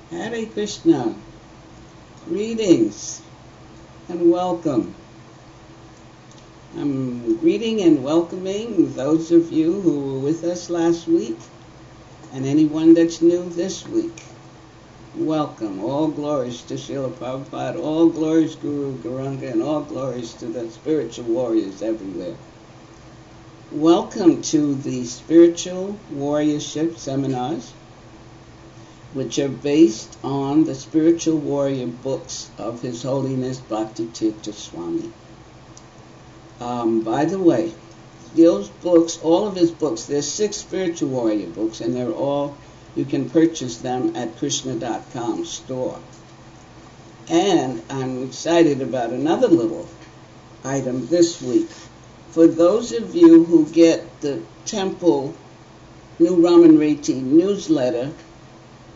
Hare Krishna, greetings and welcome. I'm greeting and welcoming those of you who were with us last week and anyone that's new this week. Welcome. All glories to Srila Prabhupada, all glories Guru Garanga, and all glories to the spiritual warriors everywhere. Welcome to the Spiritual Warriorship Seminars, which are based on the spiritual warrior books of His Holiness Bhakti Tirtha Swami. By the way, those books, all of his books, there's 6 spiritual warrior books, and they're all, you can purchase them at Krishna.com store. And I'm excited about another little item this week. For those of you who get the Temple New Raman Reti newsletter,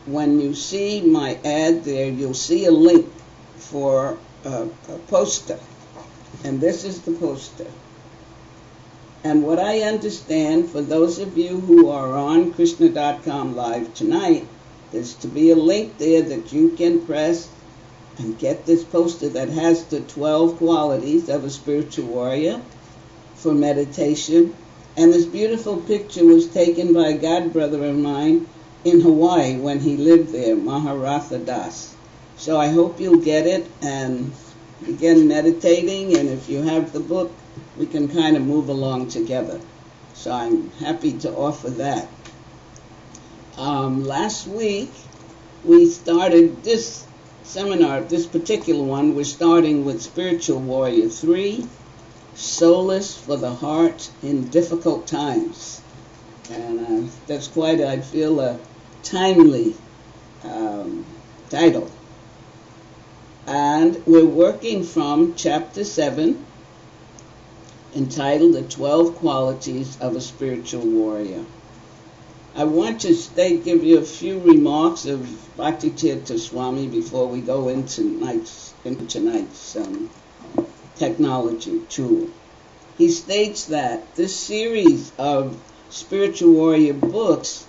when you see my ad there, you'll see a link for a poster. And this is the poster. And what I understand, for those of you who are on Krishna.com live tonight, is to be a link there that you can press and get this poster that has the 12 qualities of a spiritual warrior for meditation. And this beautiful picture was taken by a god brother of mine in Hawaii when he lived there, Maharatha Das. So I hope you'll get it and begin meditating, and if you have the book, we can kind of move along together. So I'm happy to offer that. Last week, we started this seminar, this particular one. We're starting with Spiritual Warrior 3, Solace for the Heart in Difficult Times. And that's quite, I feel, a timely title. And we're working from Chapter 7, entitled The 12 Qualities of a Spiritual Warrior. I want to give you a few remarks of Bhakti Tirtha Swami before we go into tonight's technology tool. He states that this series of spiritual warrior books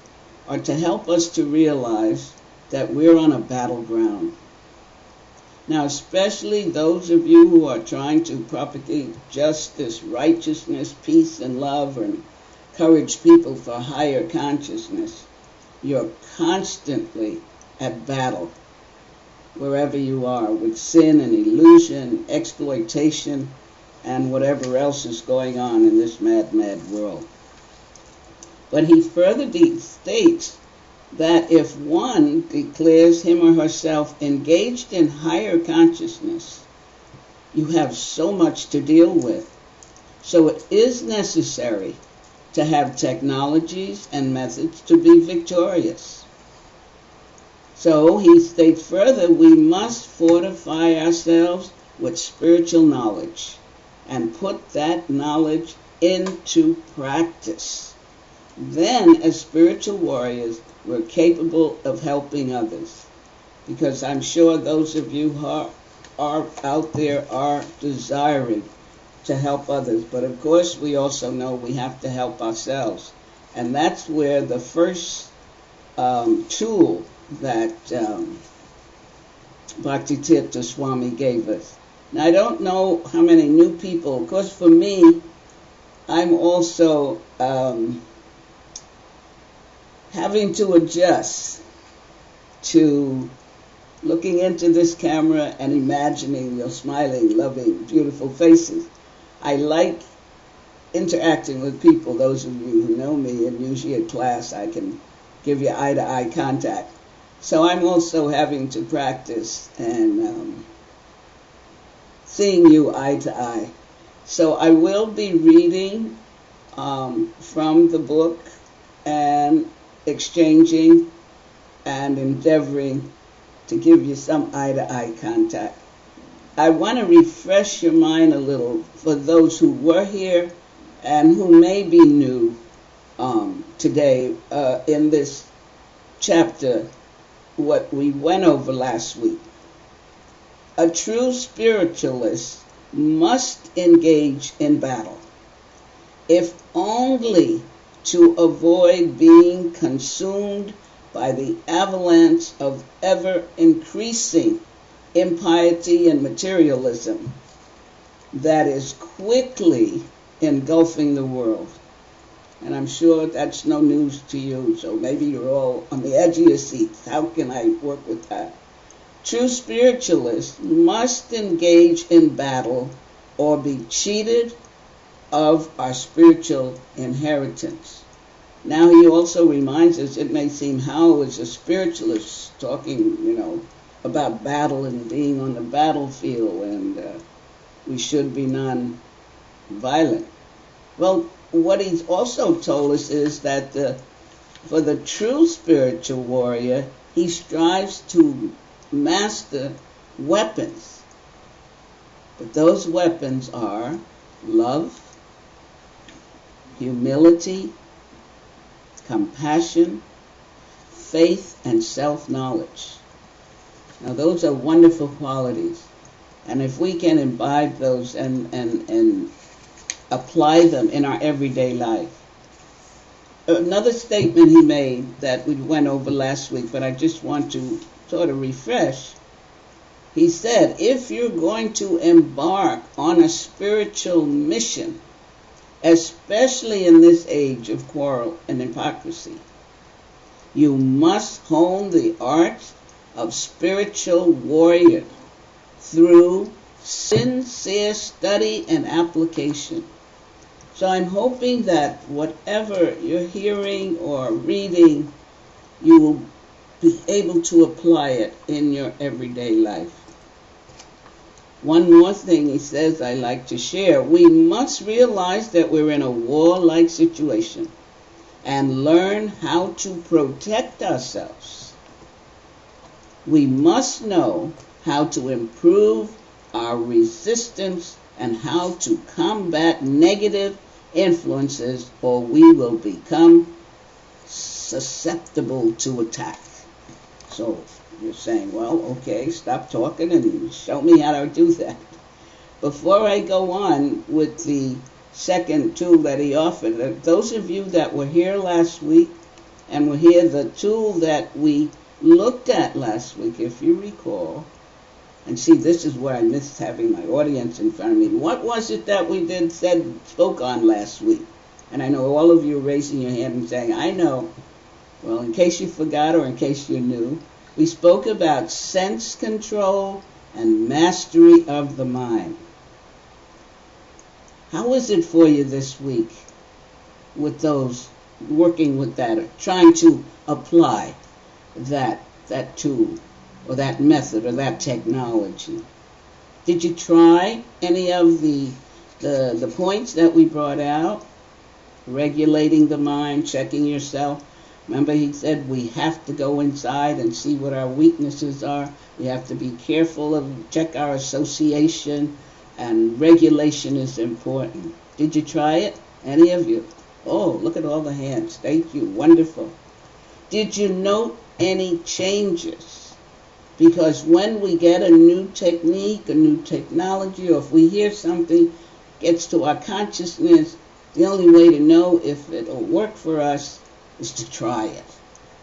are to help us to realize that we're on a battleground. Now, especially those of you who are trying to propagate justice, righteousness, peace, and love, and encourage people for higher consciousness, you're constantly at battle, wherever you are, with sin and illusion, exploitation, and whatever else is going on in this mad, mad world. But he further states that if one declares him or herself engaged in higher consciousness, you have so much to deal with. So it is necessary to have technologies and methods to be victorious. So he states further, we must fortify ourselves with spiritual knowledge and put that knowledge into practice. Then, as spiritual warriors, we're capable of helping others. Because I'm sure those of you who are out there are desiring to help others. But of course, we also know we have to help ourselves. And that's where the first tool that Bhakti Tirtha Swami gave us. Now, I don't know how many new people, of course, for me, I'm also having to adjust to looking into this camera and imagining your smiling, loving, beautiful faces. I like interacting with people. Those of you who know me, and usually at class I can give you eye-to-eye contact. So I'm also having to practice and seeing you eye to eye. So I will be reading from the book and exchanging and endeavoring to give you some eye-to-eye contact. I want to refresh your mind a little for those who were here and who may be new today in this chapter, what we went over last week. A true spiritualist must engage in battle, if only to avoid being consumed by the avalanche of ever-increasing impiety and materialism that is quickly engulfing the world. And I'm sure that's no news to you, so maybe you're all on the edge of your seats. How can I work with that? True spiritualists must engage in battle or be cheated of our spiritual inheritance. Now he also reminds us, it may seem, how is a spiritualist talking, about battle and being on the battlefield, and we should be non-violent. Well, what he's also told us is that for the true spiritual warrior, he strives to master weapons. But those weapons are love, humility, compassion, faith, and self-knowledge. Now those are wonderful qualities. And if we can imbibe those and apply them in our everyday life. Another statement he made that we went over last week, but I just want to sort of refresh. He said, if you're going to embark on a spiritual mission, especially in this age of quarrel and hypocrisy, you must hone the art of spiritual warrior through sincere study and application. So I'm hoping that whatever you're hearing or reading, you will be able to apply it in your everyday life. One more thing he says I like to share. We must realize that we're in a war-like situation and learn how to protect ourselves. We must know how to improve our resistance and how to combat negative influences, or we will become susceptible to attack. So you're saying, well, okay, stop talking and show me how to do that. Before I go on with the second tool that he offered, those of you that were here last week and were here, the tool that we looked at last week, if you recall, and see, this is where I missed having my audience in front of me. What was it that we spoke on last week? And I know all of you are raising your hand and saying, I know. Well, in case you forgot or in case you're new, we spoke about sense control and mastery of the mind. How is it for you this week with those working with that, or trying to apply that tool or that method or that technology? Did you try any of the points that we brought out? Regulating the mind, checking yourself. Remember, he said we have to go inside and see what our weaknesses are. We have to be careful of check our association, and regulation is important. Did you try it? Any of you? Oh, look at all the hands. Thank you. Wonderful. Did you note any changes? Because when we get a new technique, a new technology, or if we hear something gets to our consciousness, the only way to know if it'll work for us is to try it.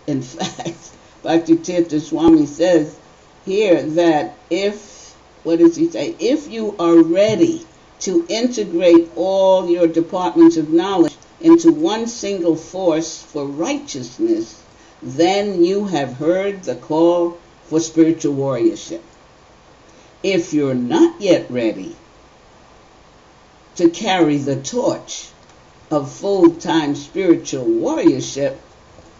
In fact, Bhakti Tirtha Swami says here that if you are ready to integrate all your departments of knowledge into one single force for righteousness, then you have heard the call for spiritual warriorship. If you're not yet ready to carry the torch of full-time spiritual warriorship,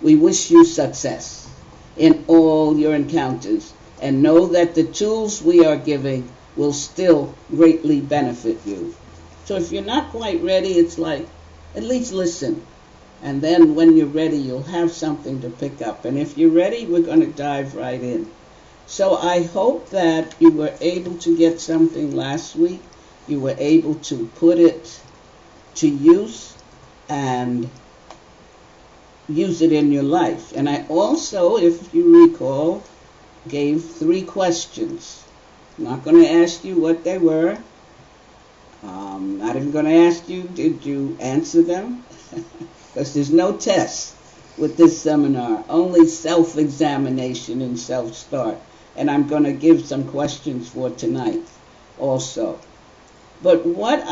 we wish you success in all your encounters, and know that the tools we are giving will still greatly benefit you. So if you're not quite ready, it's like, at least listen. And then when you're ready, you'll have something to pick up. And if you're ready, we're going to dive right in. So I hope that you were able to get something last week. You were able to put it to use and use it in your life. And I also, if you recall, gave 3 questions. I'm not going to ask you what they were. Not even going to ask you, did you answer them? Because there's no test. with this seminar. Only self-examination and self-start. And I'm going to give some questions for tonight also. But what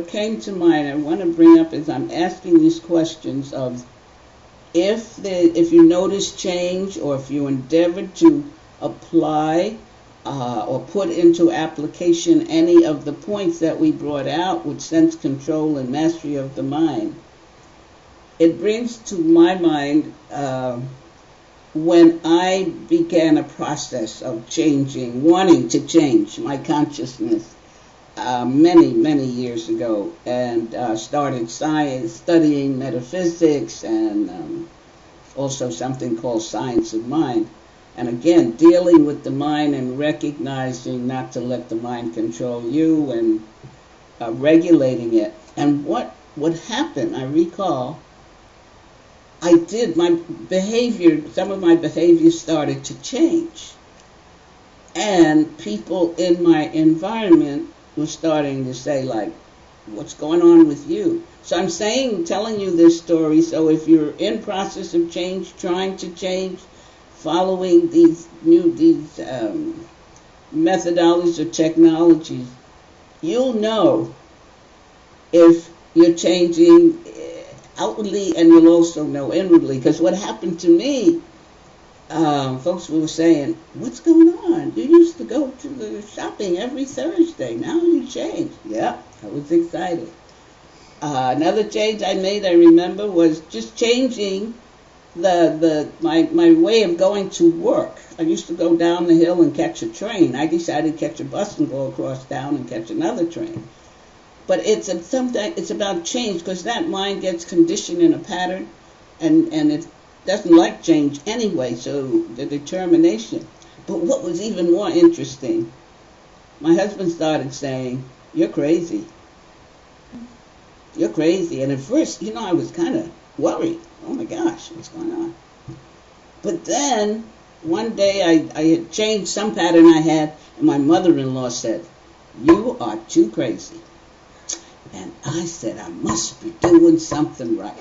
came to mind, I want to bring up is I'm asking these questions of if you notice change or if you endeavor to apply or put into application any of the points that we brought out with sense control and mastery of the mind. It brings to my mind when I began a process of changing, wanting to change my consciousness many years ago, and started studying metaphysics and also something called science of mind. And again, dealing with the mind and recognizing not to let the mind control you and regulating it. And what happened, I recall, some of my behavior started to change. And people in my environment were starting to say, like, what's going on with you? So I'm telling you this story, so if you're in process of change, trying to change, following these methodologies or technologies, you'll know if you're changing outwardly, and you'll also know inwardly. Because what happened to me, folks were saying, what's going on? You used to go to the shopping every Thursday. Now you changed. Yeah, I was excited. Another change I made, I remember, was just changing my way of going to work. I used to go down the hill and catch a train. I decided to catch a bus and go across town and catch another train. But it's about change, because that mind gets conditioned in a pattern, and it doesn't like change anyway, so the determination. But what was even more interesting, my husband started saying, you're crazy. You're crazy. And at first, I was kind of worried. Oh my gosh, what's going on? But then, one day I had changed some pattern I had, and my mother-in-law said, you are too crazy. And I said, I must be doing something right.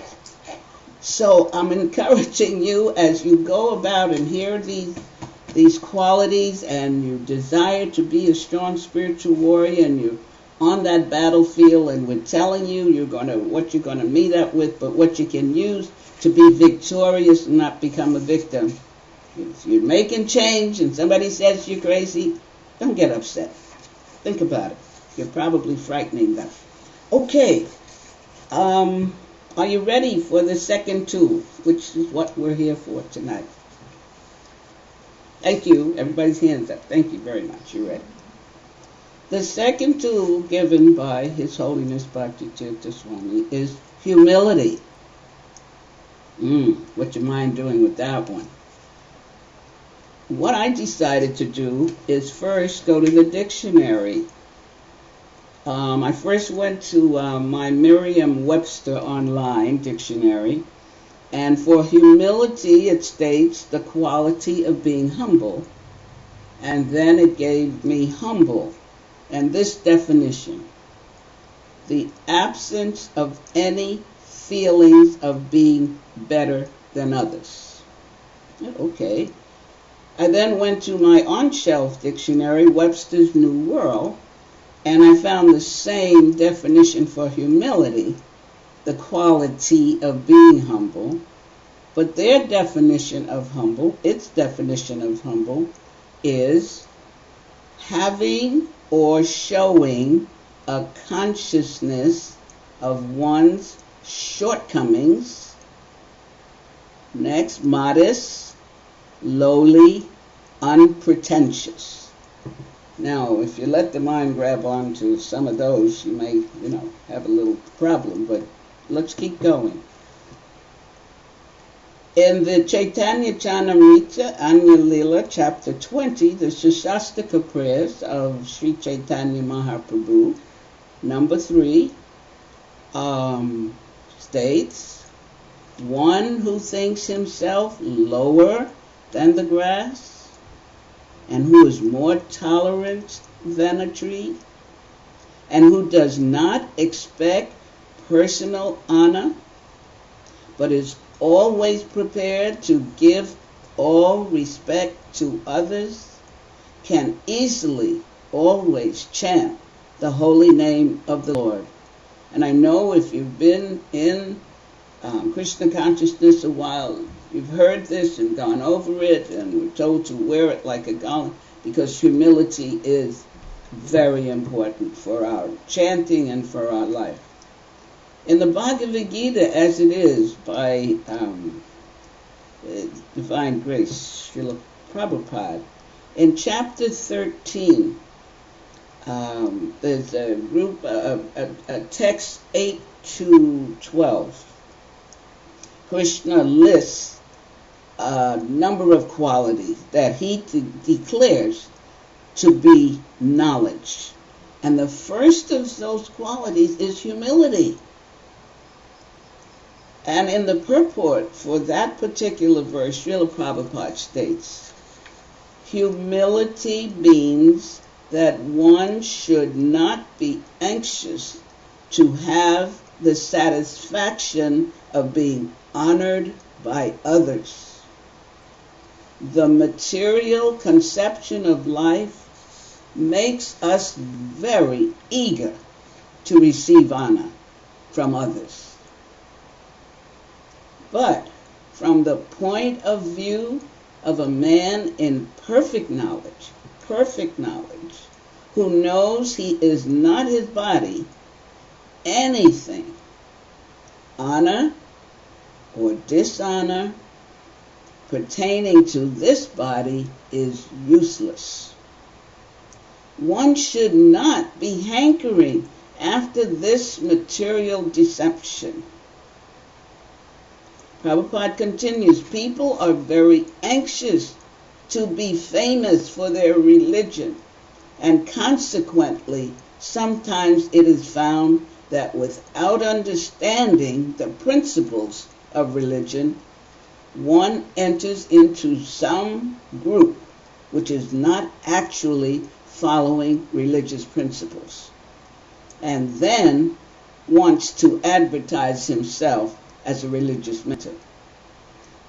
So I'm encouraging you, as you go about and hear these qualities, and you desire to be a strong spiritual warrior, and you're on that battlefield, and we're telling you what you're gonna meet up with, but what you can use to be victorious and not become a victim. If you're making change and somebody says you're crazy, don't get upset. Think about it. You're probably frightening them. Okay. Are you ready for the second tool, which is what we're here for tonight? Thank you. Everybody's hands up. Thank you very much. You're ready. The second tool given by His Holiness Bhakti Tirtha Swami is humility. What's your mind doing with that one? What I decided to do is first go to the dictionary. I first went to my Merriam-Webster online dictionary, and for humility it states the quality of being humble, and then it gave me humble, and this definition: the absence of any feelings of being better than others. Okay. I then went to my on-shelf dictionary, Webster's New World, and I found the same definition for humility, the quality of being humble. But their definition of humble, its definition of humble, is having or showing a consciousness of one's shortcomings. Next, modest, lowly, unpretentious. Now, if you let the mind grab onto some of those, you may, have a little problem, but let's keep going. In the Chaitanya Charamrita Anya Lila, chapter 20, the Shastastika prayers of Sri Chaitanya Mahaprabhu, number 3, states, one who thinks himself lower than the grass, and who is more tolerant than a tree, and who does not expect personal honor, but is always prepared to give all respect to others, can easily always chant the holy name of the Lord. And I know if you've been in Krishna consciousness a while, you've heard this and gone over it, and we're told to wear it like a garland, because humility is very important for our chanting and for our life. In the Bhagavad Gita, as it is by Divine Grace, Srila Prabhupada, in chapter 13, there's a group, a text 8 to 12. Krishna lists a number of qualities that he declares to be knowledge. And the first of those qualities is humility. And in the purport for that particular verse, Srila Prabhupada states, humility means that one should not be anxious to have the satisfaction of being honored by others. The material conception of life makes us very eager to receive honor from others. But from the point of view of a man in perfect knowledge, who knows he is not his body, anything, honor or dishonor pertaining to this body is useless. One should not be hankering after this material deception. Prabhupada continues, people are very anxious to be famous for their religion, and consequently, sometimes it is found that without understanding the principles of religion, one enters into some group which is not actually following religious principles, and then wants to advertise himself as a religious mentor.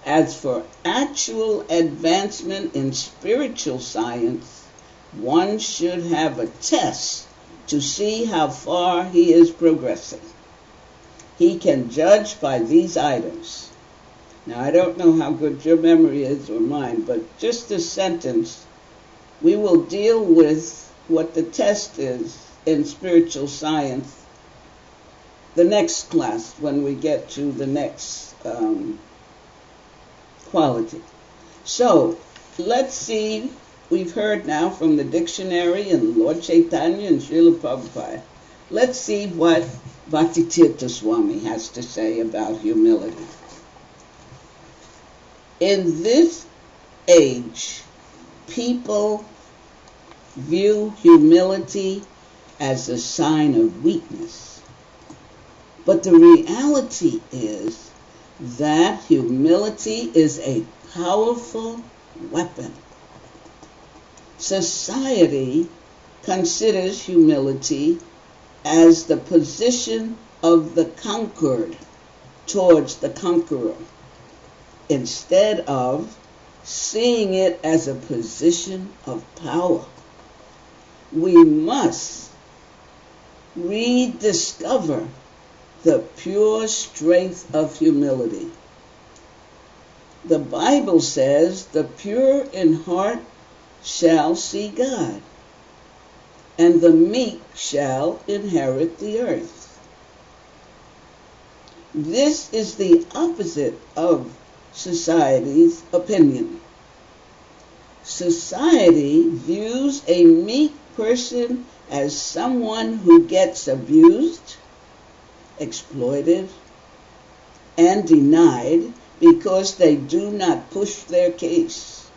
As for actual advancement in spiritual science, one should have a test to see how far he is progressing. He can judge by these items. Now, I don't know how good your memory is or mine, but just this sentence, we will deal with what the test is in spiritual science the next class when we get to the next quality. So, let's see. We've heard now from the dictionary and Lord Chaitanya and Srila Prabhupada. Let's see what Bhakti Tirtha Swami has to say about humility. In this age, people view humility as a sign of weakness. But the reality is that humility is a powerful weapon. Society considers humility as the position of the conquered towards the conqueror, instead of seeing it as a position of power. We must rediscover the pure strength of humility. The Bible says, the pure in heart shall see God, and the meek shall inherit the earth. This is the opposite of society's opinion. Society views a meek person as someone who gets abused, exploited, and denied because they do not push their case.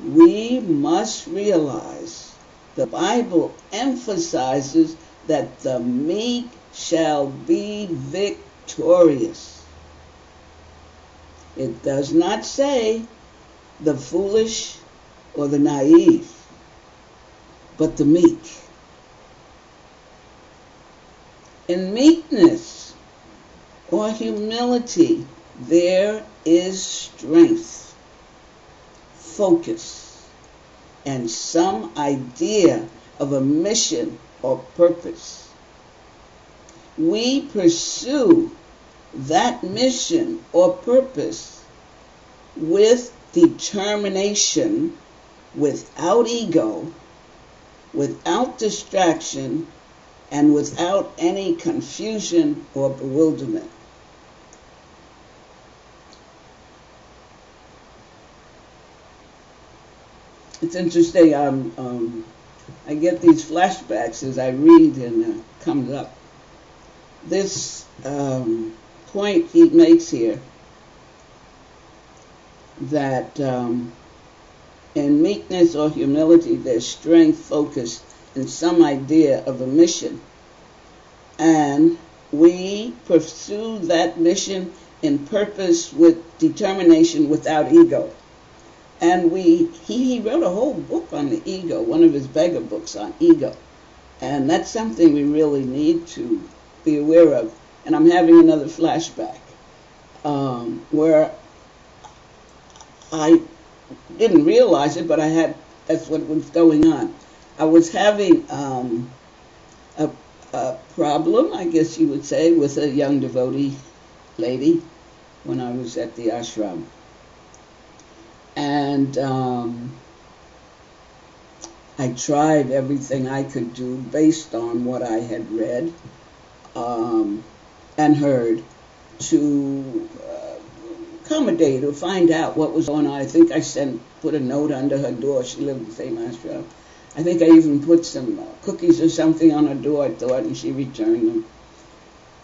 We must realize the Bible emphasizes that the meek shall be victorious. It does not say the foolish or the naive, but the meek. In meekness, or humility, there is strength, focus, and some idea of a mission or purpose. We pursue that mission or purpose with determination, without ego, without distraction, and without any confusion or bewilderment. It's interesting, I get these flashbacks as I read, and it comes up. This point he makes here, that in meekness or humility there's strength, focus, and some idea of a mission. And we pursue that mission in purpose with determination, without ego. And he wrote a whole book on the ego, one of his beggar books on ego. And that's something we really need to be aware of. And I'm having another flashback where I didn't realize it, but that's what was going on. I was having a problem, I guess you would say, with a young devotee lady when I was at the ashram. And I tried everything I could do based on what I had read and heard to accommodate or find out what was going on. I think I put a note under her door. She lived in the same ashram. I think I even put some cookies or something on her door, I thought, and she returned them.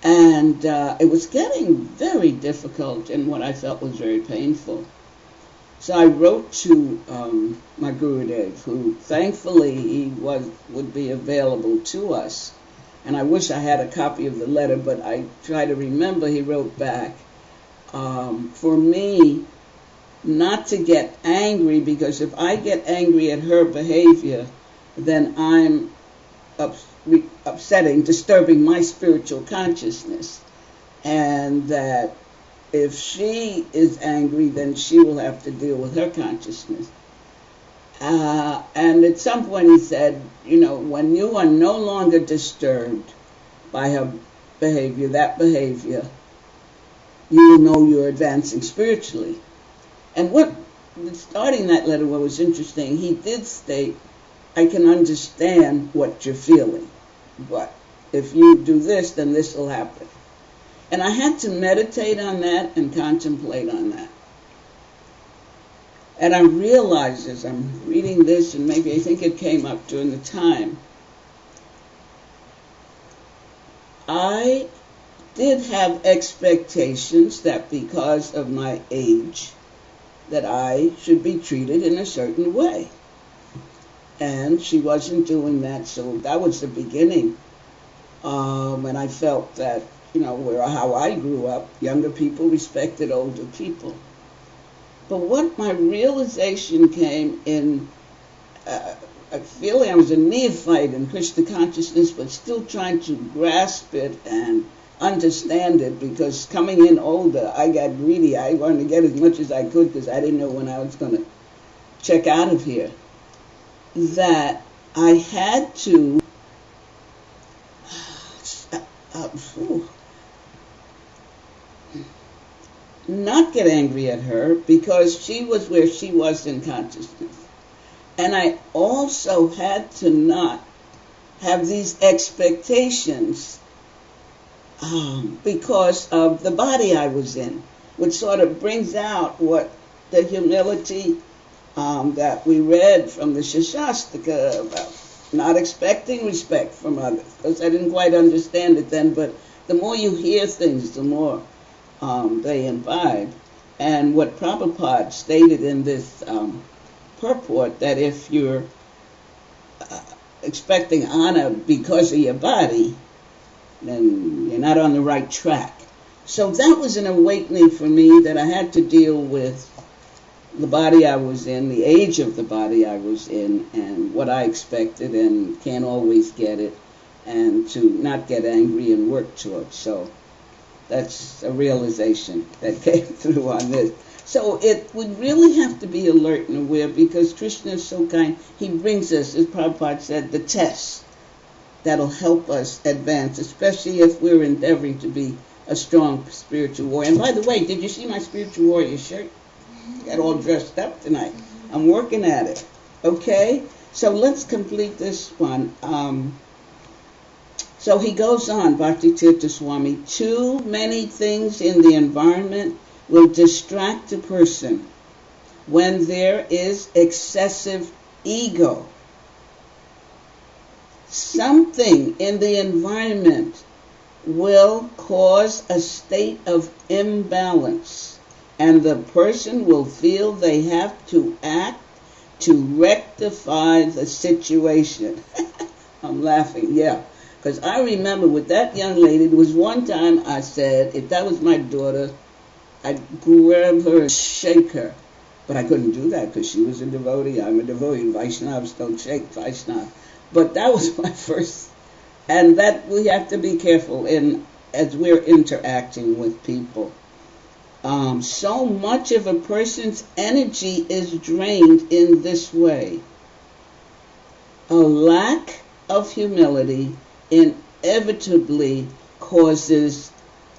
And it was getting very difficult and what I felt was very painful. So I wrote to my Gurudev, who thankfully he would be available to us. And I wish I had a copy of the letter, but I try to remember he wrote back. For me, not to get angry, because if I get angry at her behavior, then I'm disturbing my spiritual consciousness. And that if she is angry, then she will have to deal with her consciousness. And at some point he said, when you are no longer disturbed by her behavior, that behavior, you will know you're advancing spiritually. And starting that letter, what was interesting, he did state, I can understand what you're feeling, but if you do this, then this will happen. And I had to meditate on that and contemplate on that. And I realized as I'm reading this, and maybe I think it came up during the time, I did have expectations that because of my age, that I should be treated in a certain way. And she wasn't doing that, so that was the beginning. And I felt that, how I grew up, younger people respected older people. But what my realization came in, feeling I was a neophyte in Krishna consciousness, but still trying to grasp it and understand it, because coming in older, I got greedy. I wanted to get as much as I could because I didn't know when I was going to check out of here. That I had to not get angry at her because she was where she was in consciousness. And I also had to not have these expectations because of the body I was in, which sort of brings out what the humility that we read from the Shastastika about, not expecting respect from others, because I didn't quite understand it then, but the more you hear things, the more they imbibe. And what Prabhupada stated in this purport, that if you're expecting honor because of your body, then you're not on the right track. So that was an awakening for me, that I had to deal with the body I was in, the age of the body I was in, and what I expected and can't always get it, and to not get angry and work towards. So That's a realization that came through on this. So it would really have to be alert and aware, because Krishna is so kind. He brings us, as Prabhupada said, the tests that'll help us advance, especially if we're endeavoring to be a strong spiritual warrior. And by the way, did you see my spiritual warrior shirt? Got all dressed up tonight. I'm working at it. Okay? So let's complete this one. So he goes on, Bhakti Tirtha Swami, too many things in the environment will distract a person when there is excessive ego. Something in the environment will cause a state of imbalance, and the person will feel they have to act to rectify the situation. I'm laughing, yeah. Because I remember with that young lady, there was one time I said, if that was my daughter, I'd grab her and shake her. But I couldn't do that because she was a devotee. I'm a devotee. Vaishnavas don't shake Vaishnava. But that was my first. And that we have to be careful in as we're interacting with people. So much of a person's energy is drained in this way. A lack of humility inevitably causes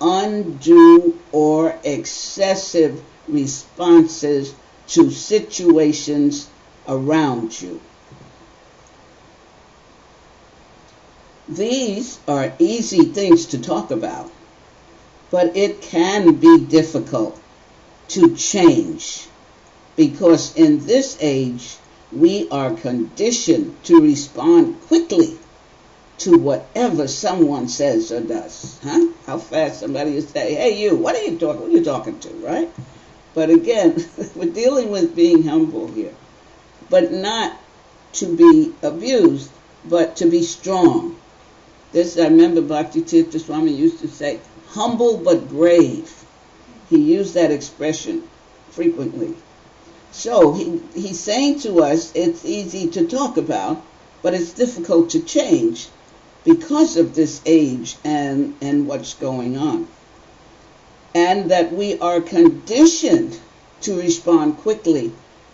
undue or excessive responses to situations around you. These are easy things to talk about, but it can be difficult to change, because in this age we are conditioned to respond quickly to whatever someone says or does. How fast somebody will say, hey you, what are you talking to, right? But again, we're dealing with being humble here. But not to be abused, but to be strong. This, I remember Bhakti Tirtha Swami used to say, humble but brave. He used that expression frequently. So he's saying to us, it's easy to talk about, but it's difficult to change because of this age and what's going on. And that we are conditioned to respond quickly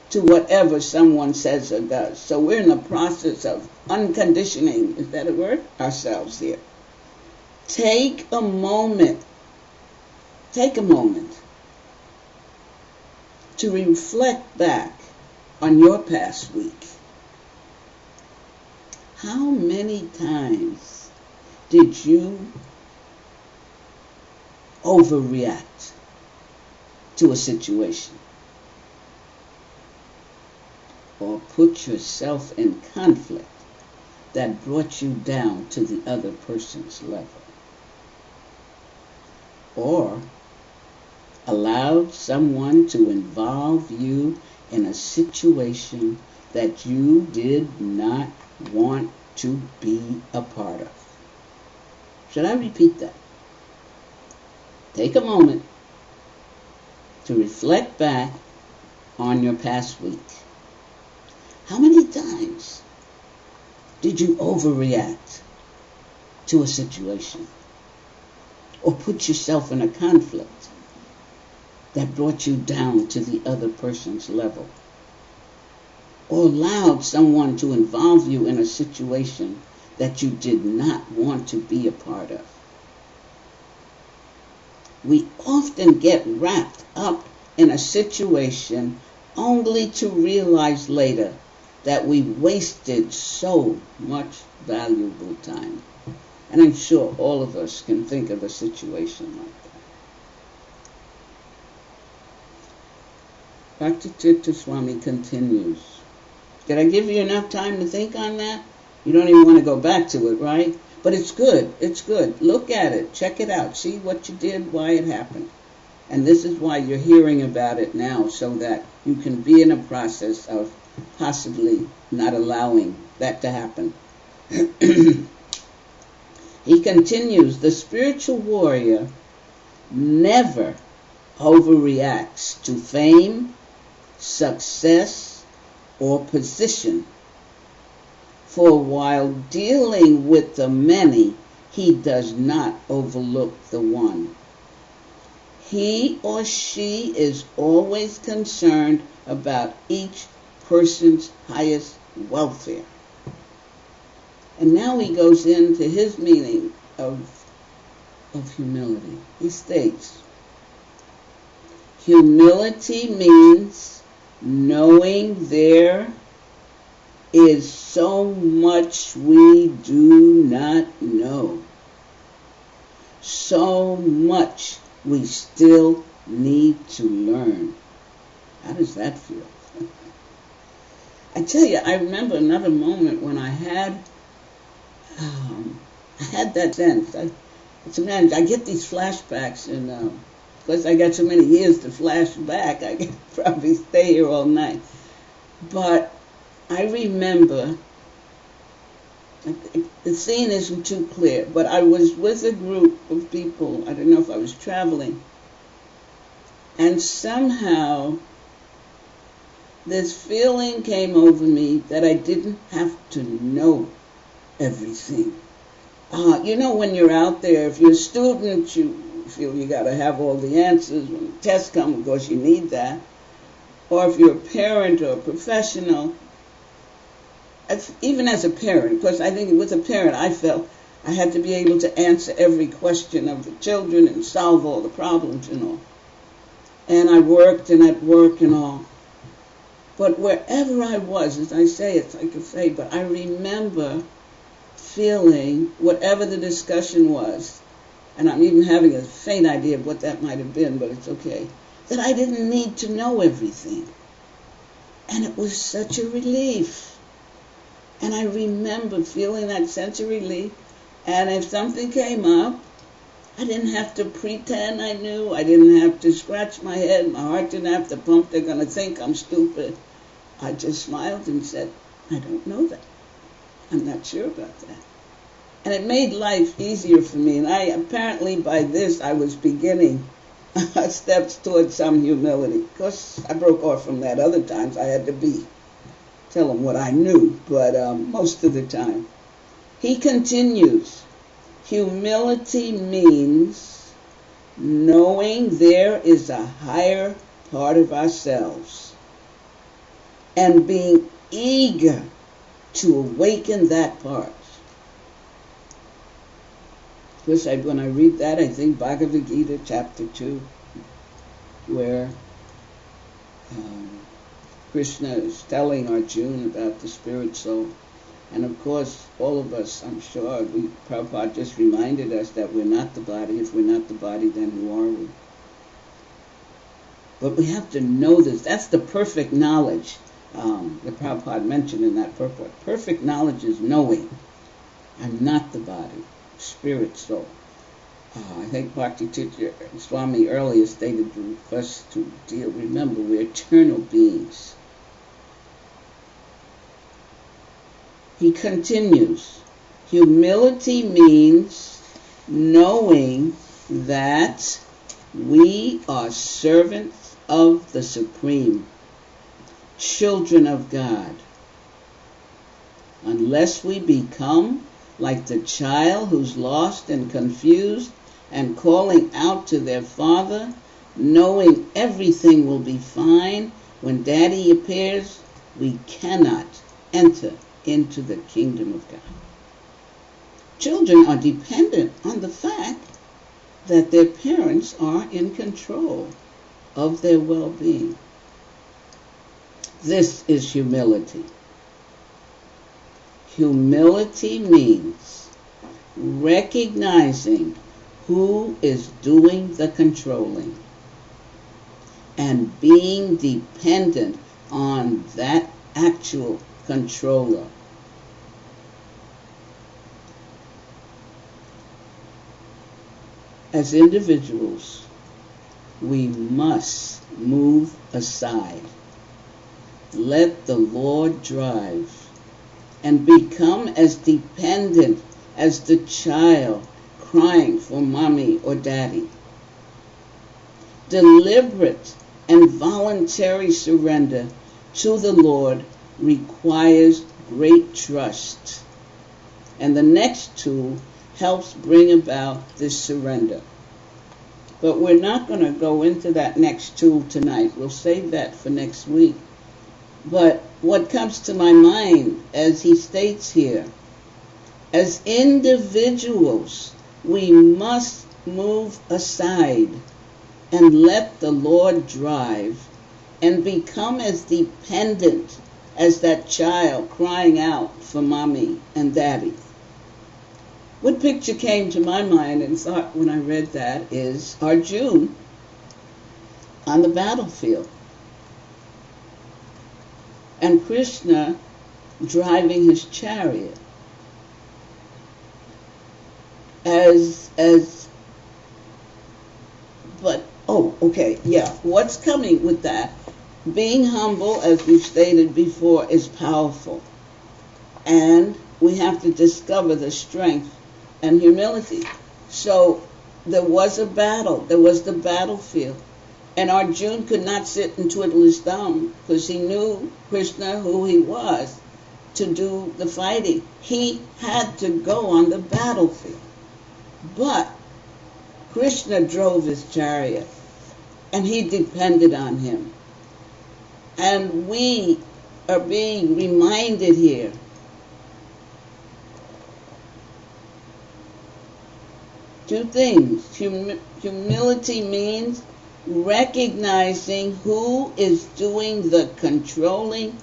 to whatever someone says or does. So we're in the process of unconditioning, is that a word? Ourselves here. Take a moment to reflect back on your past week. How many times did you overreact to a situation? Or put yourself in conflict that brought you down to the other person's level? Or allowed someone to involve you in a situation that you did not want to be a part of? Should I repeat that? Take a moment to reflect back on your past week. How many times did you overreact to a situation? Or put yourself in a conflict that brought you down to the other person's level? Or allowed someone to involve you in a situation that you did not want to be a part of? We often get wrapped up in a situation only to realize later that we wasted so much valuable time. And I'm sure all of us can think of a situation like that. Bhakti Tirtha Swami continues. Did I give you enough time to think on that? You don't even want to go back to it, right? But it's good. It's good. Look at it. Check it out. See what you did, why it happened. And this is why you're hearing about it now, so that you can be in a process of possibly not allowing that to happen. He continues, the spiritual warrior never overreacts to fame, success, or position. For while dealing with the many, he does not overlook the one. He or she is always concerned about each person's highest welfare. And now he goes into his meaning of humility. He states, humility means knowing there is so much we do not know. So much we still need to learn. How does that feel? I tell you, I remember another moment when I had that sense. Sometimes I get these flashbacks, and because I got so many years to flash back, I could probably stay here all night. But I remember, the scene isn't too clear, but I was with a group of people. I don't know if I was traveling. And somehow this feeling came over me that I didn't have to know everything. You know, when you're out there, if you're a student, you feel you got to have all the answers. When the tests come, of course, you need that. Or if you're a parent or a professional, even as a parent, because I think with a parent, I felt I had to be able to answer every question of the children and solve all the problems and all. And I worked and at work and all. But wherever I was, as I say, it's like a fate, but I remember feeling, whatever the discussion was, and I'm even having a faint idea of what that might have been, but it's okay, that I didn't need to know everything. And it was such a relief. And I remember feeling that sense of relief, and if something came up, I didn't have to pretend I knew. I didn't have to scratch my head. My heart didn't have to pump. They're going to think I'm stupid. I just smiled and said, I don't know that. I'm not sure about that. And it made life easier for me. And apparently by this, I was beginning steps towards some humility. Of course, I broke off from that other times. I had to tell them what I knew, but most of the time. He continues, humility means knowing there is a higher part of ourselves and being eager to awaken that part. Because when I read that, I think Bhagavad Gita chapter 2, where Krishna is telling Arjuna about the spirit soul. And of course, all of us, I'm sure, Prabhupada just reminded us that we're not the body. If we're not the body, then who are we? But we have to know this. That's the perfect knowledge that Prabhupada mentioned in that purport. Perfect knowledge is knowing I'm not the body, spirit, soul. I think Bhakti Swami earlier stated for us to remember we're eternal beings. He continues, humility means knowing that we are servants of the Supreme, children of God. Unless we become like the child who's lost and confused and calling out to their father, knowing everything will be fine when Daddy appears, we cannot enter into the kingdom of God. Children are dependent on the fact that their parents are in control of their well-being. This is humility. Humility means recognizing who is doing the controlling and being dependent on that actual controller. As individuals, we must move aside. Let the Lord drive and become as dependent as the child crying for mommy or daddy. Deliberate and voluntary surrender to the Lord requires great trust. And the next tool helps bring about this surrender. But we're not going to go into that next tool tonight. We'll save that for next week. But what comes to my mind, as he states here, as individuals, we must move aside and let the Lord drive and become as dependent as that child crying out for mommy and daddy. What picture came to my mind and thought when I read that is Arjuna on the battlefield and Krishna driving his chariot. What's coming with that? Being humble, as we've stated before, is powerful. And we have to discover the strength and humility. So there was a battle. There was the battlefield. And Arjuna could not sit and twiddle his thumb because he knew Krishna, who he was, to do the fighting. He had to go on the battlefield. But Krishna drove his chariot, and he depended on him. And we are being reminded here two things. Humility means recognizing who is doing the controlling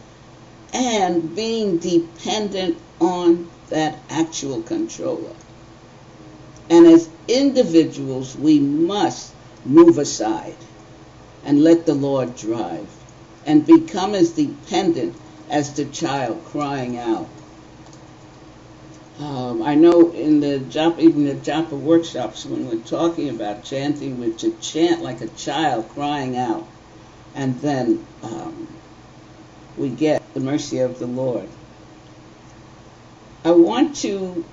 and being dependent on that actual controller. And as individuals, we must move aside and let the Lord drive and become as dependent as the child crying out. I know in the Japa workshops, when we're talking about chanting, we're to chant like a child crying out, and then we get the mercy of the Lord. I want to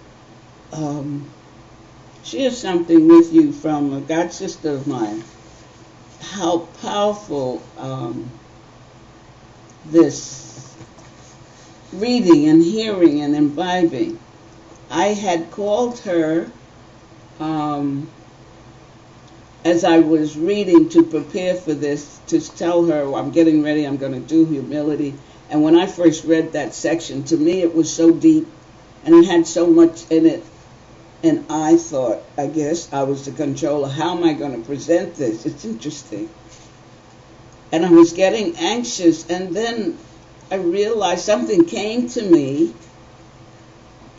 share something with you from a God sister of mine, how powerful this reading and hearing and imbibing. I had called her as I was reading to prepare for this, to tell her, I'm getting ready, I'm going to do humility. And when I first read that section, to me it was so deep and it had so much in it. And I thought, I guess I was the controller. How am I going to present this? It's interesting. And I was getting anxious, and then I realized something came to me.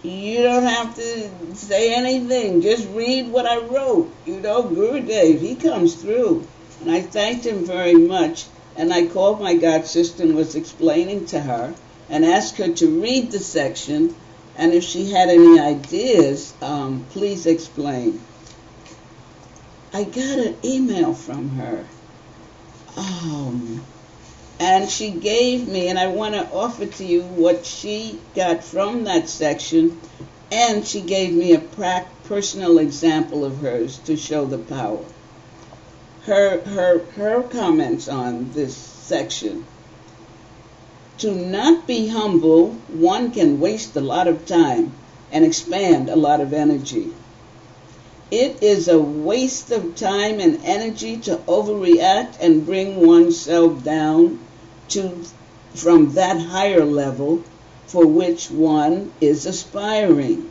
You don't have to say anything. Just read what I wrote. Gurudev, he comes through. And I thanked him very much. And I called my God sister and was explaining to her and asked her to read the section. And if she had any ideas, please explain. I got an email from her. And she gave me, and I want to offer to you what she got from that section, and she gave me a personal example of hers to show the power. Her comments on this section. To not be humble, one can waste a lot of time and expand a lot of energy. It is a waste of time and energy to overreact and bring oneself down from that higher level for which one is aspiring.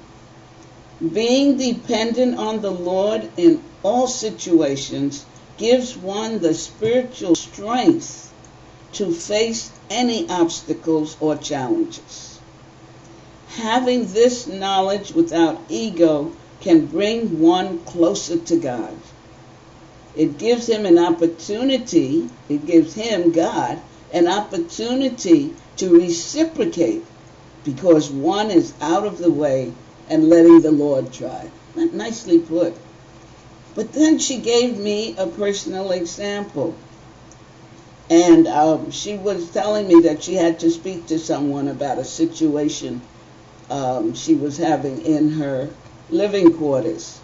Being dependent on the Lord in all situations gives one the spiritual strength to face any obstacles or challenges. Having this knowledge without ego can bring one closer to God. It gives him an opportunity, it gives him, God, an opportunity to reciprocate because one is out of the way and letting the Lord drive. Nicely put. But then she gave me a personal example. And she was telling me that she had to speak to someone about a situation she was having in her living quarters.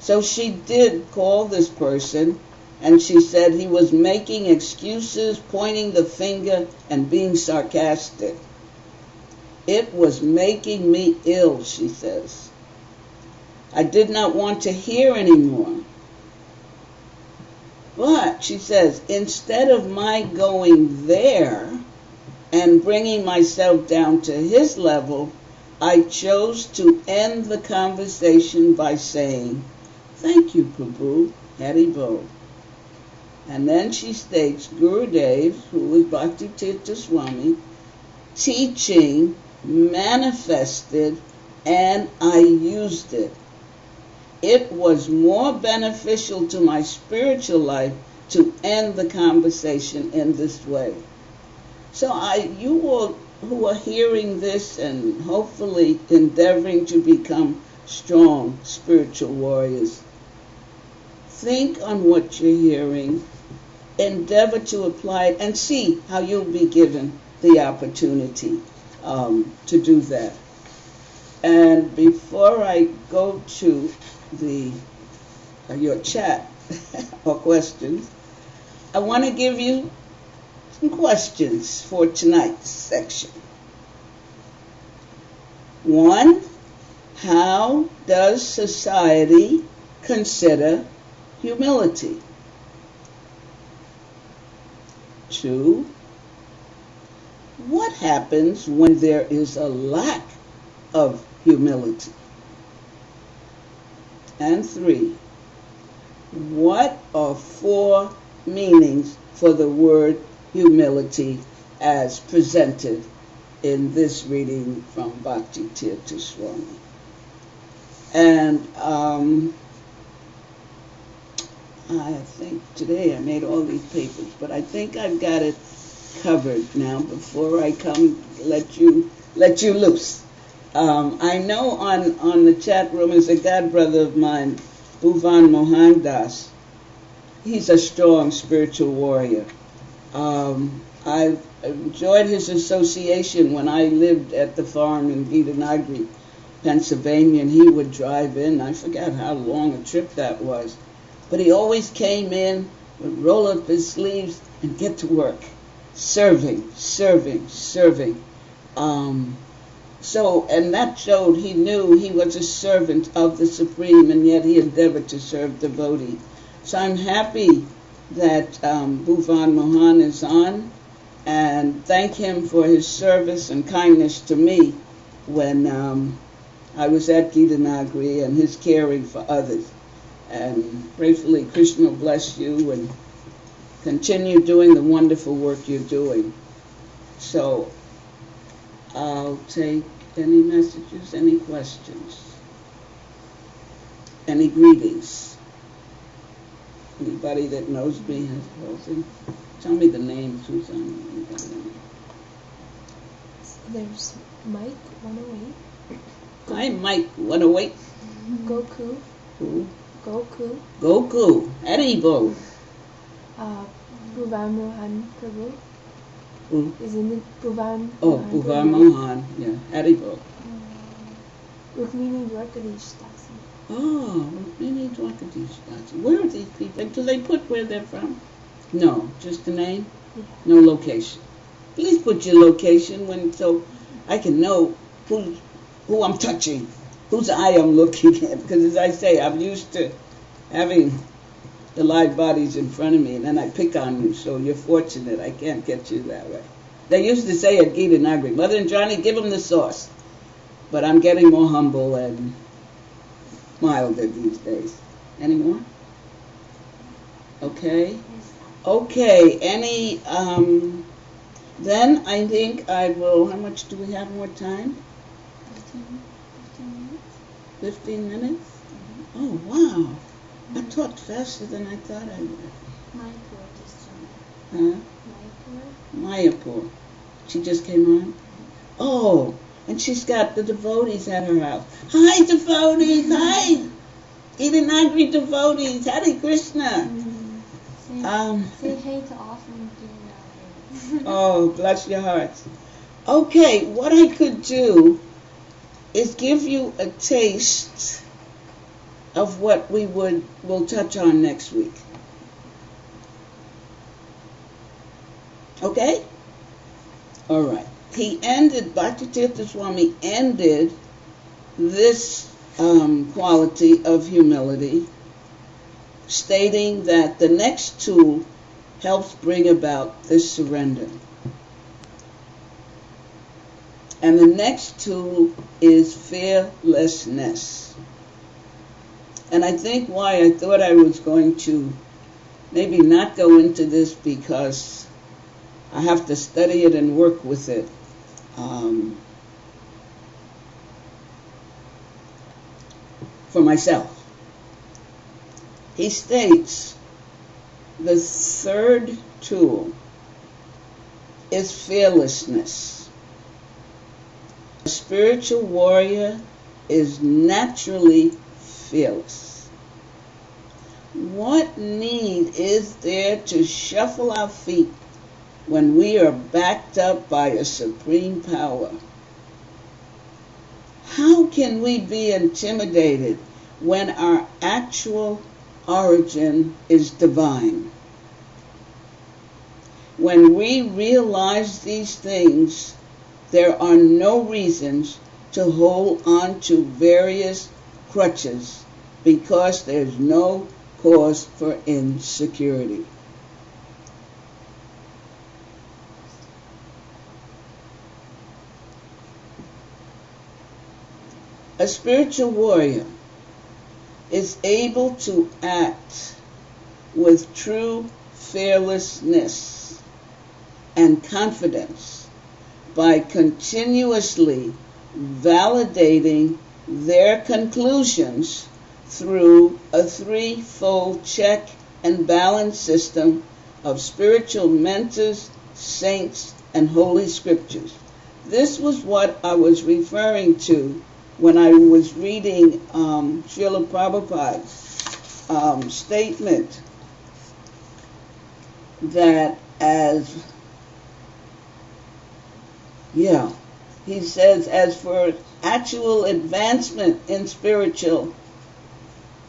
So she did call this person, and she said he was making excuses, pointing the finger, and being sarcastic. It was making me ill, she says. I did not want to hear anymore. But, she says, instead of my going there and bringing myself down to his level, I chose to end the conversation by saying, thank you, Prabhu, Haribol. And then she states, Gurudev, who is Bhakti Tirtha Swami, teaching manifested and I used it. It was more beneficial to my spiritual life to end the conversation in this way. So you all who are hearing this and hopefully endeavoring to become strong spiritual warriors, think on what you're hearing, endeavor to apply it, and see how you'll be given the opportunity to do that. And before I go to your chat or questions, I want to give you some questions for tonight's section. 1, how does society consider humility? 2, what happens when there is a lack of humility? And 3, what are 4 meanings for the word humility as presented in this reading from Bhakti Tirtha Swami? And I think today I made all these papers, but I think I've got it covered now before I come let you loose. I know on the chat room is a god brother of mine, Bhuvan Mohandas. He's a strong spiritual warrior. I've enjoyed his association when I lived at the farm in Gitanagri, Pennsylvania, and he would drive in. I forgot how long a trip that was. But he always came in, would roll up his sleeves and get to work. Serving. And that showed he knew he was a servant of the Supreme, and yet he endeavored to serve devotee. So I'm happy that Bhuvan Mohan is on, and thank him for his service and kindness to me when I was at Gitanagri, and his caring for others. And gratefully, Krishna bless you and continue doing the wonderful work you're doing. So I'll take any messages, any questions, any greetings. Anybody that knows me has closing. Tell me the names, who's on. There's Mike 108. Hi, Mike 108. Goku. Who? Goku. Haribol. Bhuvan Mohan Prabhu. Who? Isn't it Bhuvan? Oh, Bhuvan Mohan. Yeah, Haribol. Rukmini Dwarkadish Dasi. Oh, Rukmini Dwarkadish Dasi. Where are these people? Do they put where they're from? No, just the name? Yeah. No location. Please put your location so I can know who I'm touching, whose eye I'm looking at. Because as I say, I'm used to having the live bodies in front of me, and then I pick on you, so you're fortunate. I can't get you that way. They used to say at Gitanagri, Mother and Johnny, give them the sauce. But I'm getting more humble and milder these days. Any more? Okay. Any, then I think I will, how much do we have more time? 15 minutes. 15 minutes? Mm-hmm. Oh, wow. I talked faster than I thought I would. Mayapur just Huh? Mayapur. She just came on? Oh, and she's got the devotees at her house. Hi, devotees. Hi. Gitanagri devotees. Hare Krishna. Say hey to all from Gitanagri. Oh, bless your hearts. Okay, what I could do is give you a taste of what we'll touch on next week. Okay? All right. Bhakti Tirtha Swami ended this quality of humility stating that the next tool helps bring about this surrender. And the next tool is fearlessness. And I think why I thought I was going to maybe not go into this, because I have to study it and work with it. For myself. He states the third tool is fearlessness. A spiritual warrior is naturally fearless. What need is there to shuffle our feet when we are backed up by a supreme power? How can we be intimidated when our actual origin is divine? When we realize these things, there are no reasons to hold on to various crutches, because there's no cause for insecurity. A spiritual warrior is able to act with true fearlessness and confidence by continuously validating their conclusions through a threefold check and balance system of spiritual mentors, saints, and holy scriptures. This was what I was referring to when I was reading Srila Prabhupada's statement that he says, as for actual advancement in spiritual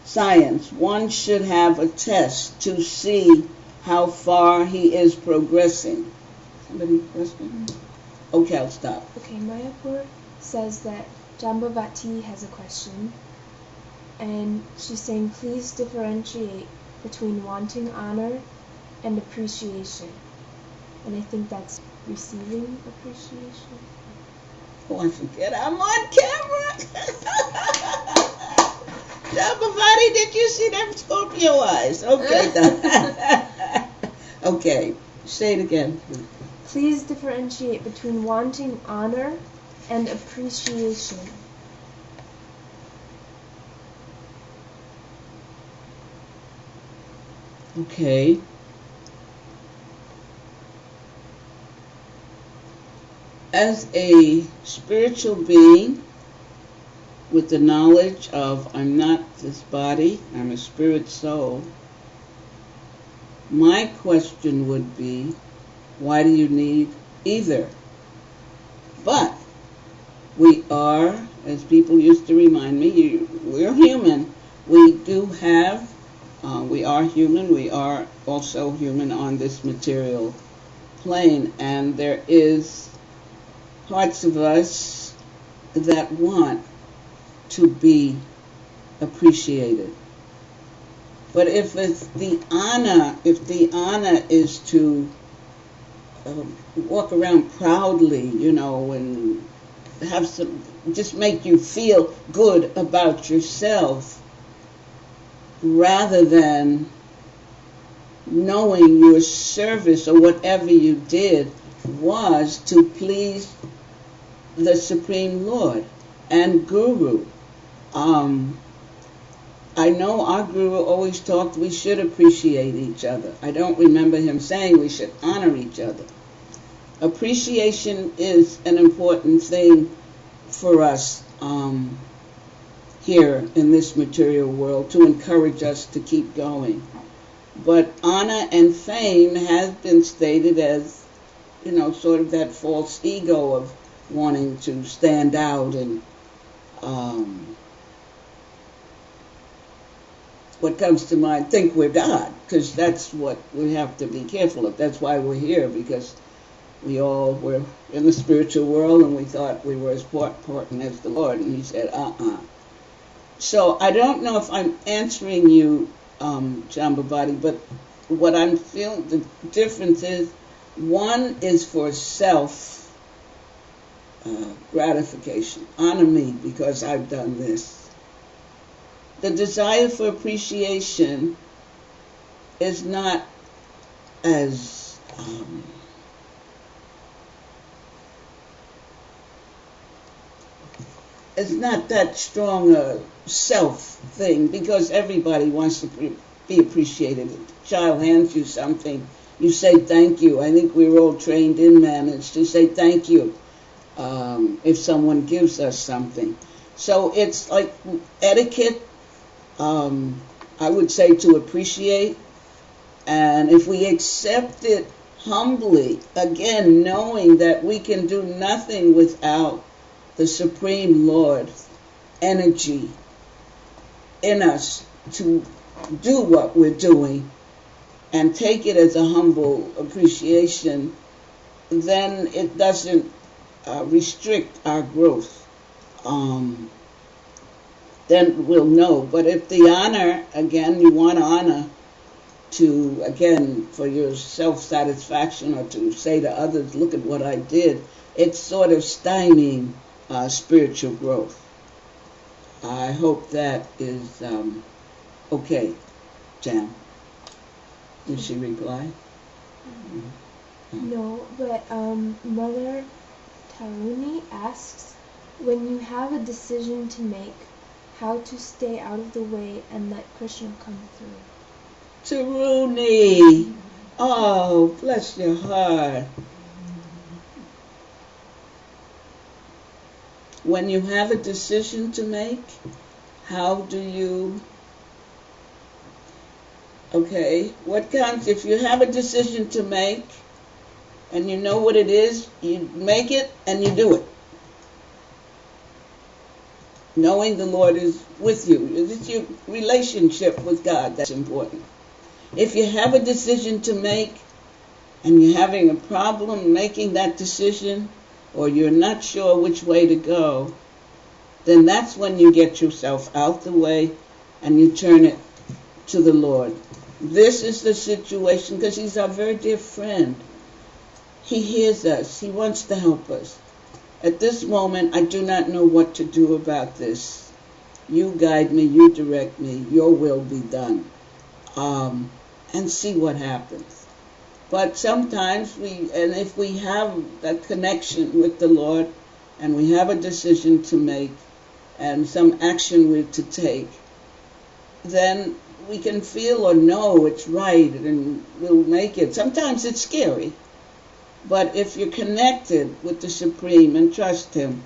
science, one should have a test to see how far he is progressing. Somebody question? Okay, I'll stop. Okay, Mayapur says that Jambavati has a question, and she's saying, please differentiate between wanting honor and appreciation. And I think that's receiving appreciation. Oh, I forget I'm on camera. Jambavati, did you see them Scorpio eyes? Okay, okay, say it again. Please differentiate between wanting honor and appreciation. Okay. As a spiritual being with the knowledge of I'm not this body, I'm a spirit soul, my question would be, why do you need either? But we are, as people used to remind me, we're human. We do have, we are human. We are also human on this material plane. And there is parts of us that want to be appreciated. But if the honor is to walk around proudly, and have some, just make you feel good about yourself, rather than knowing your service or whatever you did was to please the Supreme Lord and Guru. I know our Guru always talked we should appreciate each other. I don't remember him saying we should honor each other. Appreciation is an important thing for us here in this material world to encourage us to keep going. But honor and fame has been stated as, sort of that false ego of wanting to stand out and what comes to mind, think we're God, because that's what we have to be careful of. That's why we're here, because we all were in the spiritual world and we thought we were as important as the Lord, and he said, So I don't know if I'm answering you Jambavati, but what I'm feeling, the difference is, one is for self gratification. Honor me because I've done this. The desire for appreciation is not as it's not that strong a self thing, because everybody wants to be appreciated. If a child hands you something, you say thank you. I think we're all trained in manners to say thank you if someone gives us something. So it's like etiquette, I would say, to appreciate. And if we accept it humbly, again, knowing that we can do nothing without the Supreme Lord's energy in us to do what we're doing, and take it as a humble appreciation, then it doesn't restrict our growth. Then we'll know. But if the honor, again, you want honor to, again, for your self-satisfaction, or to say to others, look at what I did, it's sort of stymieing spiritual growth. I hope that is okay, Jan. Did she reply? No, but Mother Taruni asks, when you have a decision to make, how to stay out of the way and let Krishna come through. Taruni! Oh, bless your heart. When you have a decision to make, how do you... Okay, what counts? If you have a decision to make, and you know what it is, you make it and you do it. Knowing the Lord is with you. It's your relationship with God that's important. If you have a decision to make, and you're having a problem making that decision, or you're not sure which way to go, then that's when you get yourself out the way and you turn it to the Lord. This is the situation, because He's our very dear friend. He hears us. He wants to help us. At this moment, I do not know what to do about this. You guide me, you direct me, your will be done. And see what happens. But sometimes if we have that connection with the Lord, and we have a decision to make, and some action we're to take, then we can feel or know it's right, and we'll make it. Sometimes it's scary. But if you're connected with the Supreme and trust Him,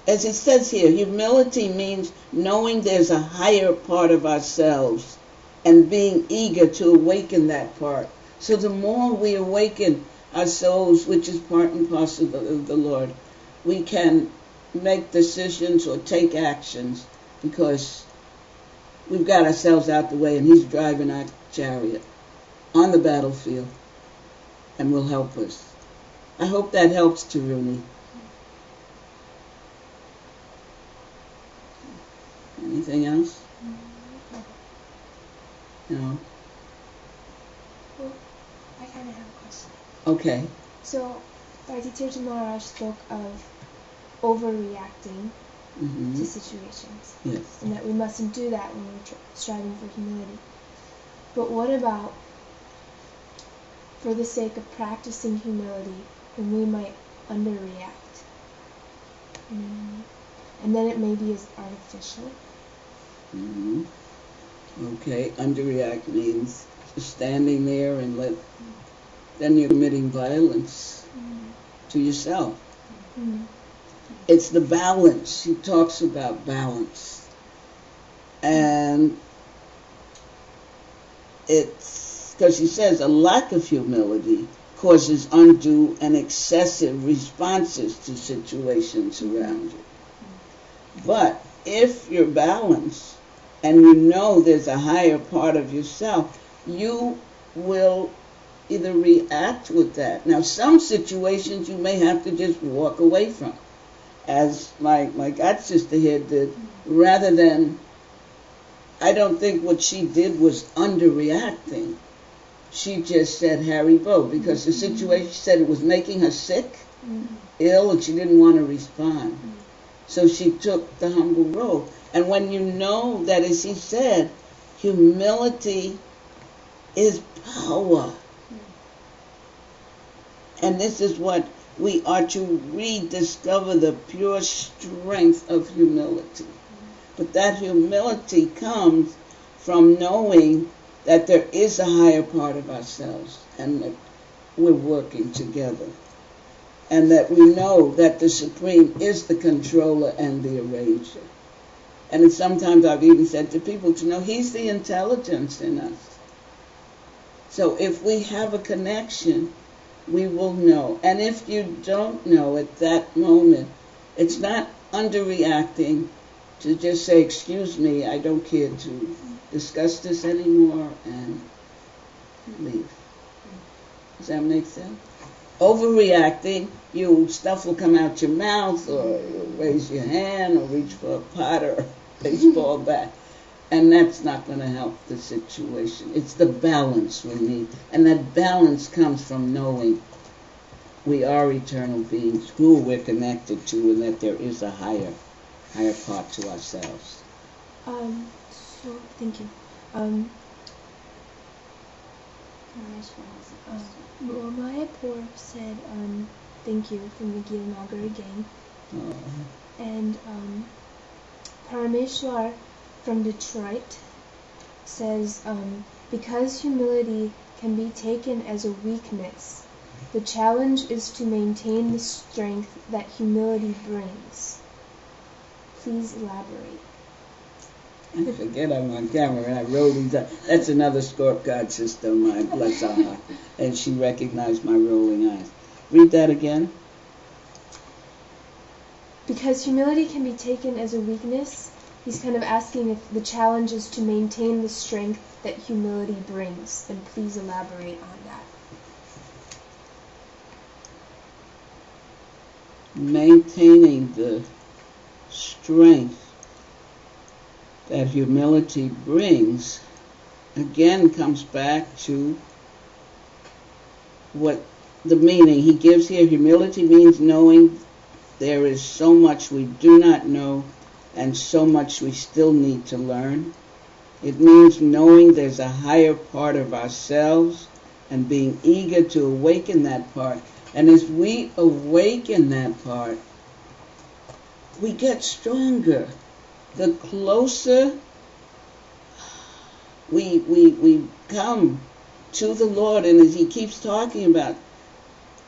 as it says here, humility means knowing there's a higher part of ourselves and being eager to awaken that part. So the more we awaken our souls, which is part and parcel of the Lord, we can make decisions or take actions, because we've got ourselves out the way and He's driving our chariot on the battlefield and will help us. I hope that helps, Taruni. Anything else? No? Well, I kind of have a question. Okay. So, Bhakti Tirtha Maharaj spoke of overreacting to situations. Yes. And that we mustn't do that when we're striving for humility. But what about, for the sake of practicing humility, when we might underreact? And then it maybe is artificial. Okay, underreact means standing there and then you're committing violence to yourself. It's the balance. He talks about balance. And it's because he says a lack of humility causes undue and excessive responses to situations around you. But if you're balanced and you know there's a higher part of yourself, you will either react with that. Now, some situations you may have to just walk away from. as my god sister here did, rather than, I don't think what she did was underreacting. She just said Harry Bo, because the situation, she said it was making her sick, ill, and she didn't want to respond. So she took the humble road. And when you know that, as he said, humility is power. And this is what we are to rediscover, the pure strength of humility. But that humility comes from knowing that there is a higher part of ourselves and that we're working together. And that we know that the Supreme is the controller and the arranger. And sometimes I've even said to people to know He's the intelligence in us. So if we have a connection, we will know. And if you don't know at that moment, it's not underreacting to just say, excuse me, I don't care to discuss this anymore, and leave. Does that make sense? Overreacting, stuff will come out your mouth, or you'll raise your hand, or reach for a pot or a baseball bat. And that's not going to help the situation. It's the balance we need. And that balance comes from knowing we are eternal beings, who we're connected to, and that there is a higher part to ourselves. So, thank you. Mayapur said, thank you from the Gita Nagar again. And Parameshwar from Detroit says, because humility can be taken as a weakness, the challenge is to maintain the strength that humility brings. Please elaborate. I forget I'm on camera and I roll these up. That's another Scorp God sister of mine, bless her heart. And she recognized my rolling eyes. Read that again. Because humility can be taken as a weakness, he's kind of asking if the challenge is to maintain the strength that humility brings. And please elaborate on that. Maintaining the strength that humility brings, again, comes back to what the meaning he gives here. Humility means knowing there is so much we do not know and so much we still need to learn. It means knowing there's a higher part of ourselves and being eager to awaken that part. And as we awaken that part, we get stronger. The closer we come to the Lord, and as he keeps talking about,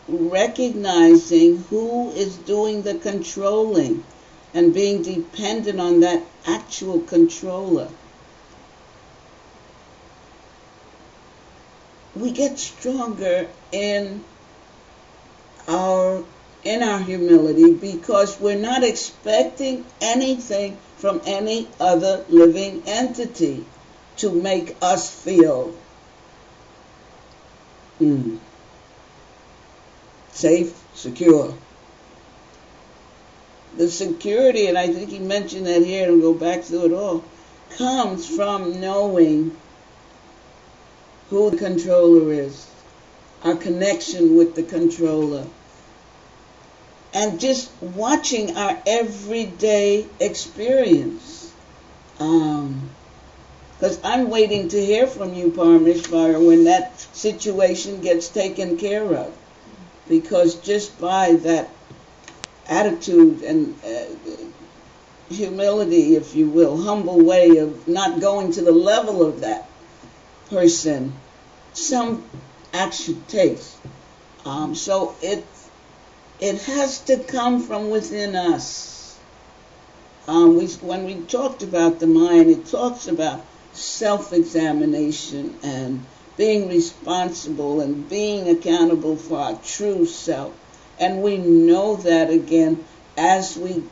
recognizing who is doing the controlling and being dependent on that actual controller, we get stronger in our humility, because we're not expecting anything from any other living entity to make us feel safe, secure. The security, and I think he mentioned that here, and we'll go back to it all, comes from knowing who the controller is, our connection with the controller, and just watching our everyday experience. Because I'm waiting to hear from you, Parameshwara, when that situation gets taken care of. Because just by that attitude and humility, if you will, humble way of not going to the level of that person, some action takes. So it has to come from within us. When we talked about the mind, it talks about self-examination and being responsible and being accountable for our true self. And we know that, again, as we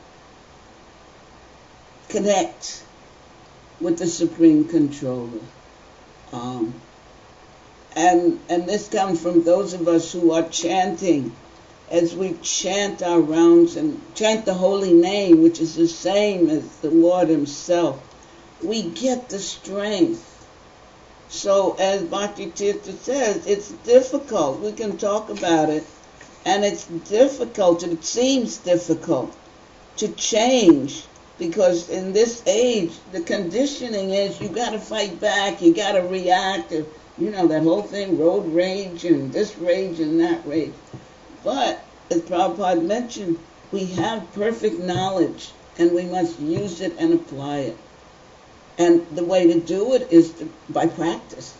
connect with the Supreme Controller. And this comes from those of us who are chanting as we chant our rounds and chant the holy name, which is the same as the Lord himself, we get the strength. So as Bhakti Tirtha says, it's difficult. We can talk about it, and it's difficult, it seems difficult to change, because in this age, the conditioning is you got to fight back, you got to react, that whole thing, road rage and this rage and that rage. But, as Prabhupada mentioned, we have perfect knowledge, and we must use it and apply it. And the way to do it is by practice.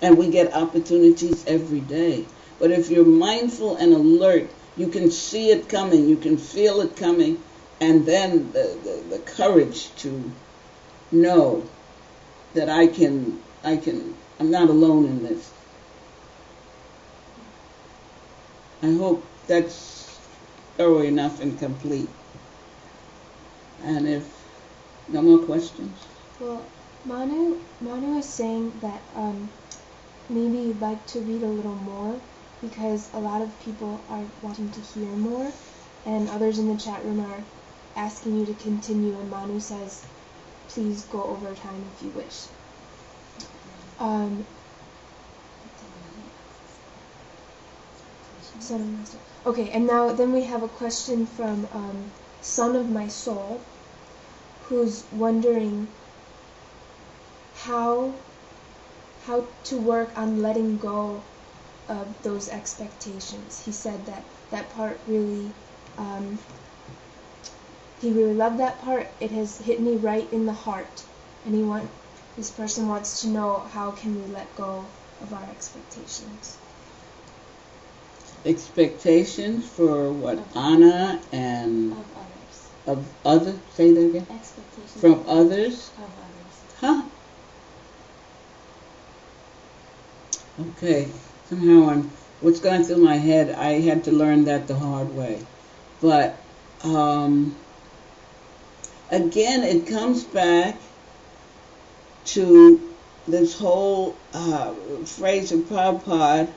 And we get opportunities every day. But if you're mindful and alert, you can see it coming, you can feel it coming, and then the courage to know that I'm not alone in this. I hope that's thorough enough and complete. And if no more questions? Well, Manu is saying that maybe you'd like to read a little more, because a lot of people are wanting to hear more, and others in the chat room are asking you to continue, and Manu says, please go over time if you wish. Okay, and now then we have a question from Son of My Soul, who's wondering how to work on letting go of those expectations. He said that part really, he really loved that part. It has hit me right in the heart, and this person wants to know, how can we let go of our expectations? Expectations for what? Honor and Of others. of others. Say that again. Expectations From others. Of others. Huh? Okay. Somehow what's going through my head, I had to learn that the hard way. But again, it comes back to this whole phrase of Prabhupada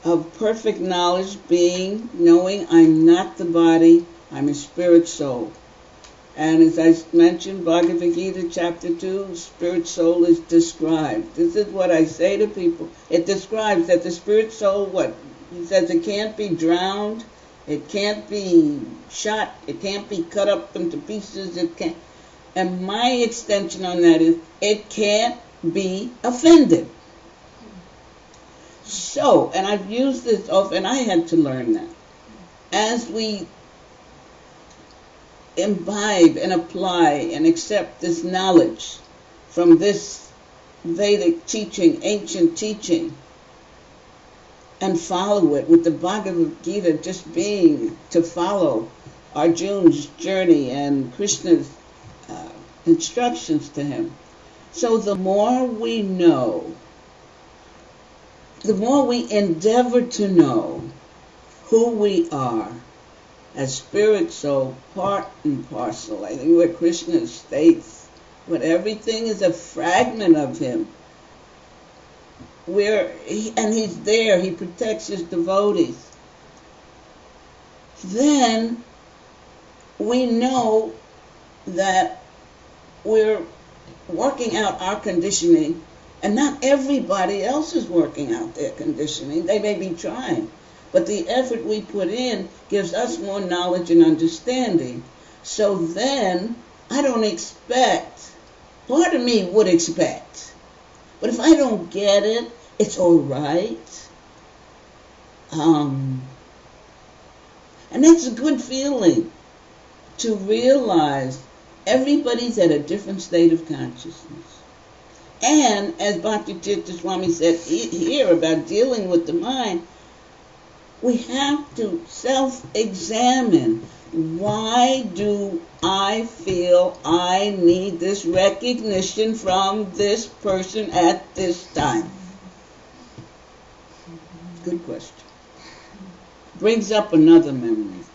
of perfect knowledge being, knowing I'm not the body, I'm a spirit soul. And as I mentioned, Bhagavad Gita chapter 2, spirit soul is described. This is what I say to people. It describes that the spirit soul, what? He says it can't be drowned, it can't be shot, it can't be cut up into pieces, it can't. And my extension on that is, it can't be offended. So, and I've used this often, I had to learn that. As we imbibe and apply and accept this knowledge from this Vedic teaching, ancient teaching, and follow it with the Bhagavad Gita just being to follow Arjuna's journey and Krishna's instructions to him. So the more we know, the more we endeavor to know who we are as spirit soul, part and parcel. I think where Krishna states, when everything is a fragment of him, and he's there, he protects his devotees. Then we know that we're working out our conditioning, and not everybody else is working out their conditioning. They may be trying, but the effort we put in gives us more knowledge and understanding. So then, I don't expect, part of me would expect, but if I don't get it, it's all right. And that's a good feeling, to realize everybody's at a different state of consciousness. And as Bhakti Tirtha Swami said here about dealing with the mind, we have to self-examine. Why do I feel I need this recognition from this person at this time? Good question. Brings up another memory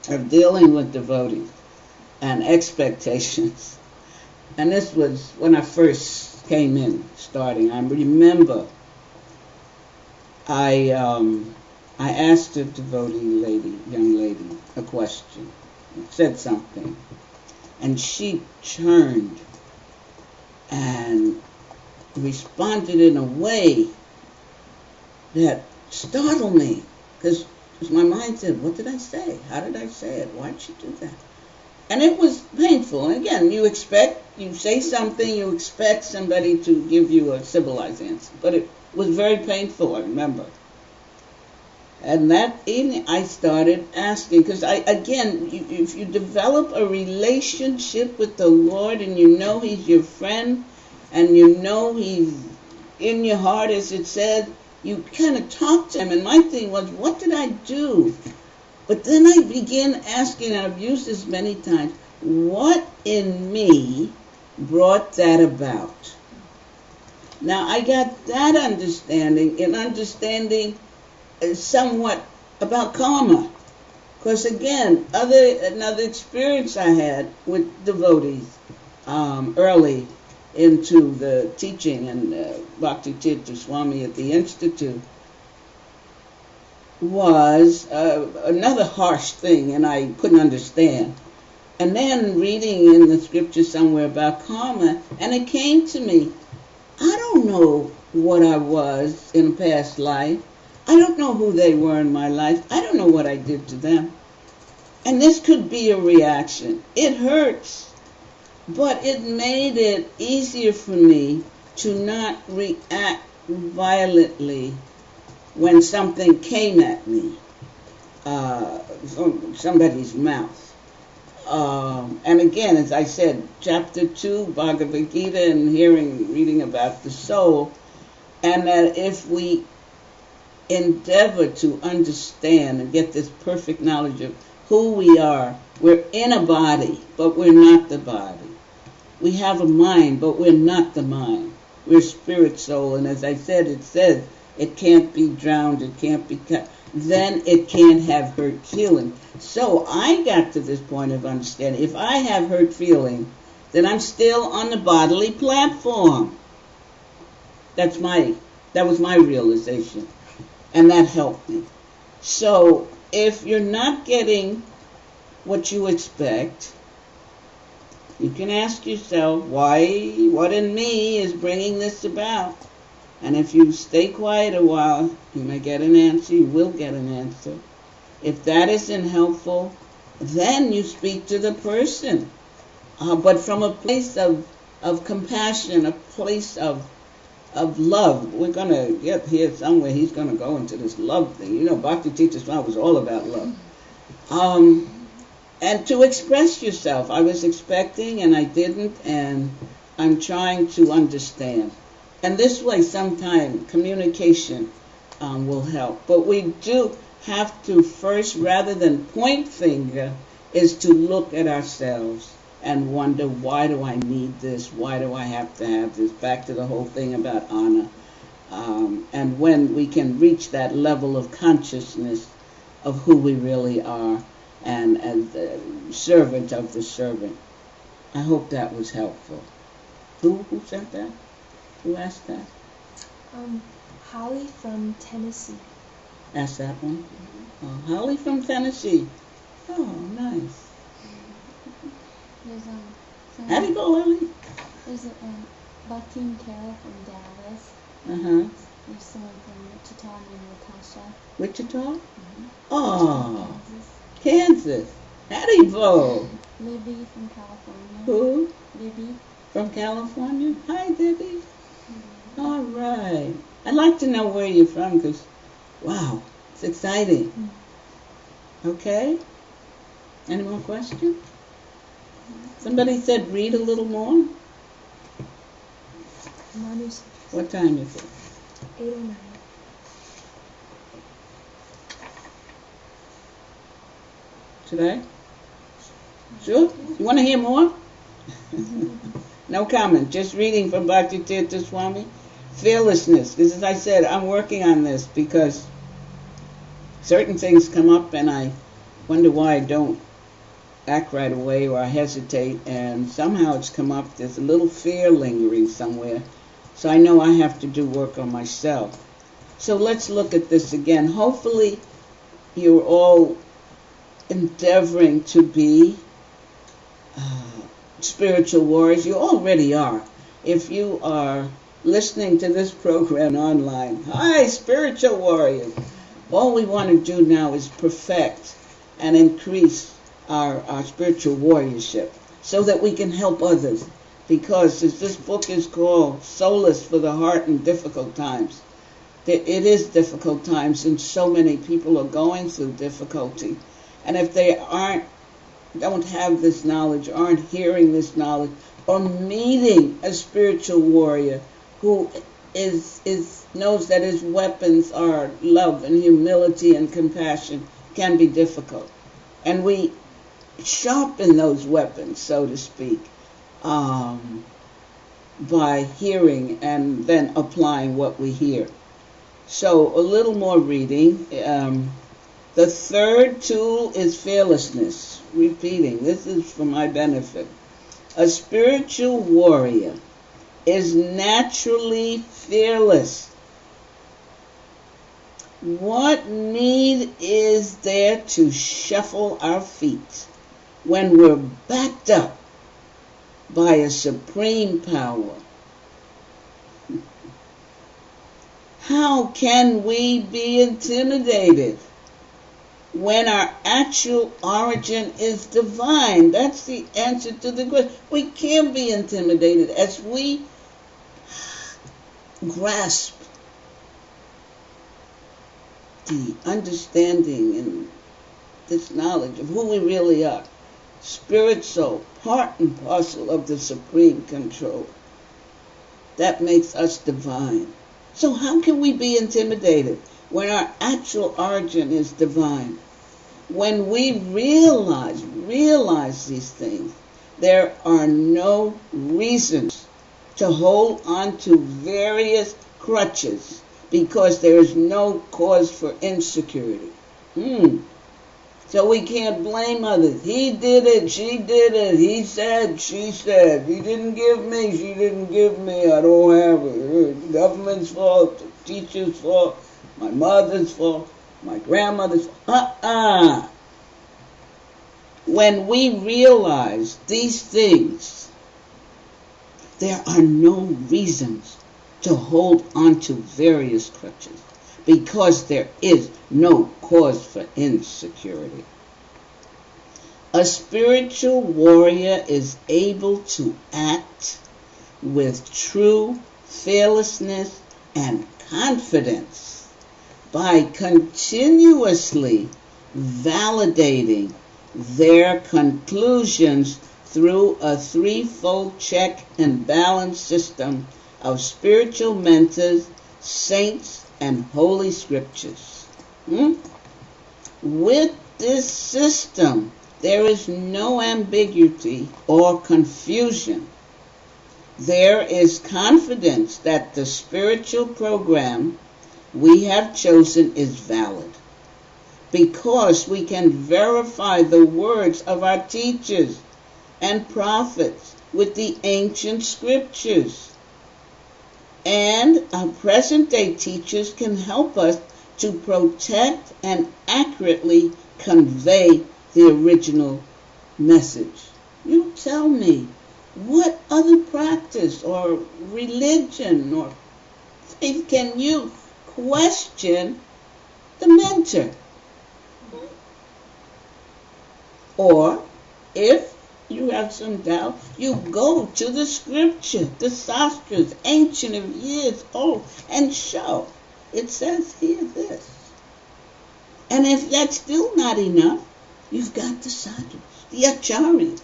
of dealing with devotees and expectations. And this was when I first came in, starting. I remember I I asked a young lady, a question, said something, and she turned and responded in a way that startled me, because my mind said, what did I say? How did I say it? Why did she do that? And it was painful. And again, you say something, you expect somebody to give you a civilized answer. But it was very painful, I remember. And that evening I started asking, because if you develop a relationship with the Lord and you know He's your friend and you know He's in your heart, as it said, you kind of talk to Him. And my thing was, what did I do? But then I began asking, and I've used this many times, what in me brought that about? Now I got that understanding somewhat about karma. Because again, another experience I had with devotees early into the teaching and Bhakti Tirtha Swami at the Institute was another harsh thing, and I couldn't understand. And then reading in the scripture somewhere about karma, and it came to me, I don't know what I was in a past life. I don't know who they were in my life. I don't know what I did to them. And this could be a reaction. It hurts, but it made it easier for me to not react violently when something came at me from somebody's mouth. And again, as I said, chapter 2, Bhagavad Gita, and reading about the soul, and that if we endeavor to understand and get this perfect knowledge of who we are, we're in a body, but we're not the body. We have a mind, but we're not the mind. We're spirit, soul, and as I said, it says it can't be drowned, it can't be cut. Then it can't have hurt feeling. So I got to this point of understanding. If I have hurt feeling, then I'm still on the bodily platform. That was my realization. And that helped me. So if you're not getting what you expect, you can ask yourself, what in me is bringing this about? And if you stay quiet a while, you may get an answer, you will get an answer. If that isn't helpful, then you speak to the person. But from a place of compassion, a place of love. We're going to get here somewhere. He's going to go into this love thing. You know, Bhakti Tirtha Swami was all about love. And to express yourself. I was expecting and I didn't, and I'm trying to understand. And this way, sometime communication will help. But we do have to first, rather than point finger, is to look at ourselves and wonder, why do I need this? Why do I have to have this? Back to the whole thing about honor. And when we can reach that level of consciousness of who we really are, and as the servant of the servant. I hope that was helpful. Who said that? Who asked that? Holly from Tennessee. Asked that one? Oh, Holly from Tennessee. Oh, nice. There's How'd it go, Holly? There's Bhakti and Carol from Dallas. There's someone from Wichita named Natasha. Wichita? Mm-hmm. Oh, Kansas. Howdy, Bo. Libby from California. Who? Libby. From California? Hi, Debbie. All right. I'd like to know where you're from because, wow, it's exciting. Okay. Any more questions? Somebody said read a little more. What time is it? 8:09. Today? Sure? You want to hear more? No comment. Just reading from Bhakti Tirtha Swami. Fearlessness. Because as I said, I'm working on this because certain things come up and I wonder why I don't act right away or I hesitate, and somehow it's come up. There's a little fear lingering somewhere. So I know I have to do work on myself. So let's look at this again. Hopefully you're all endeavoring to be spiritual warriors. You already are. If you are listening to this program online, hi, spiritual warriors. All we want to do now is perfect and increase our spiritual warriorship so that we can help others. Because as this book is called Solace for the Heart in Difficult Times, it is difficult times and so many people are going through difficulty. And if they don't have this knowledge, aren't hearing this knowledge, or meeting a spiritual warrior who knows that his weapons are love and humility and compassion, can be difficult. And we sharpen those weapons, so to speak, by hearing and then applying what we hear. So a little more reading. The third tool is fearlessness. Repeating, this is for my benefit. A spiritual warrior is naturally fearless. What need is there to shuffle our feet when we're backed up by a supreme power? How can we be intimidated when our actual origin is divine? That's the answer to the question. We can't be intimidated as we grasp the understanding and this knowledge of who we really are. Spirit, soul, part and parcel of the supreme control. That makes us divine. So how can we be intimidated when our actual origin is divine? When we realize these things, there are no reasons to hold on to various crutches because there is no cause for insecurity. So we can't blame others. He did it, she did it, he said, she said. He didn't give me, she didn't give me, I don't have it. The government's fault, the teacher's fault, my mother's fault, my grandmother's fault. When we realize these things, there are no reasons to hold on to various crutches because there is no cause for insecurity. A spiritual warrior is able to act with true fearlessness and confidence by continuously validating their conclusions through a threefold check and balance system of spiritual mentors, saints, and holy scriptures. With this system, there is no ambiguity or confusion. There is confidence that the spiritual program we have chosen is valid, because we can verify the words of our teachers and prophets with the ancient scriptures. And our present-day teachers can help us to protect and accurately convey the original message. You tell me, what other practice or religion or faith can you question the mentor? Or, if you have some doubt, you go to the scripture, the sastras, ancient of years old, and show. It says here this. And if that's still not enough, you've got the sadhus, the acharyas.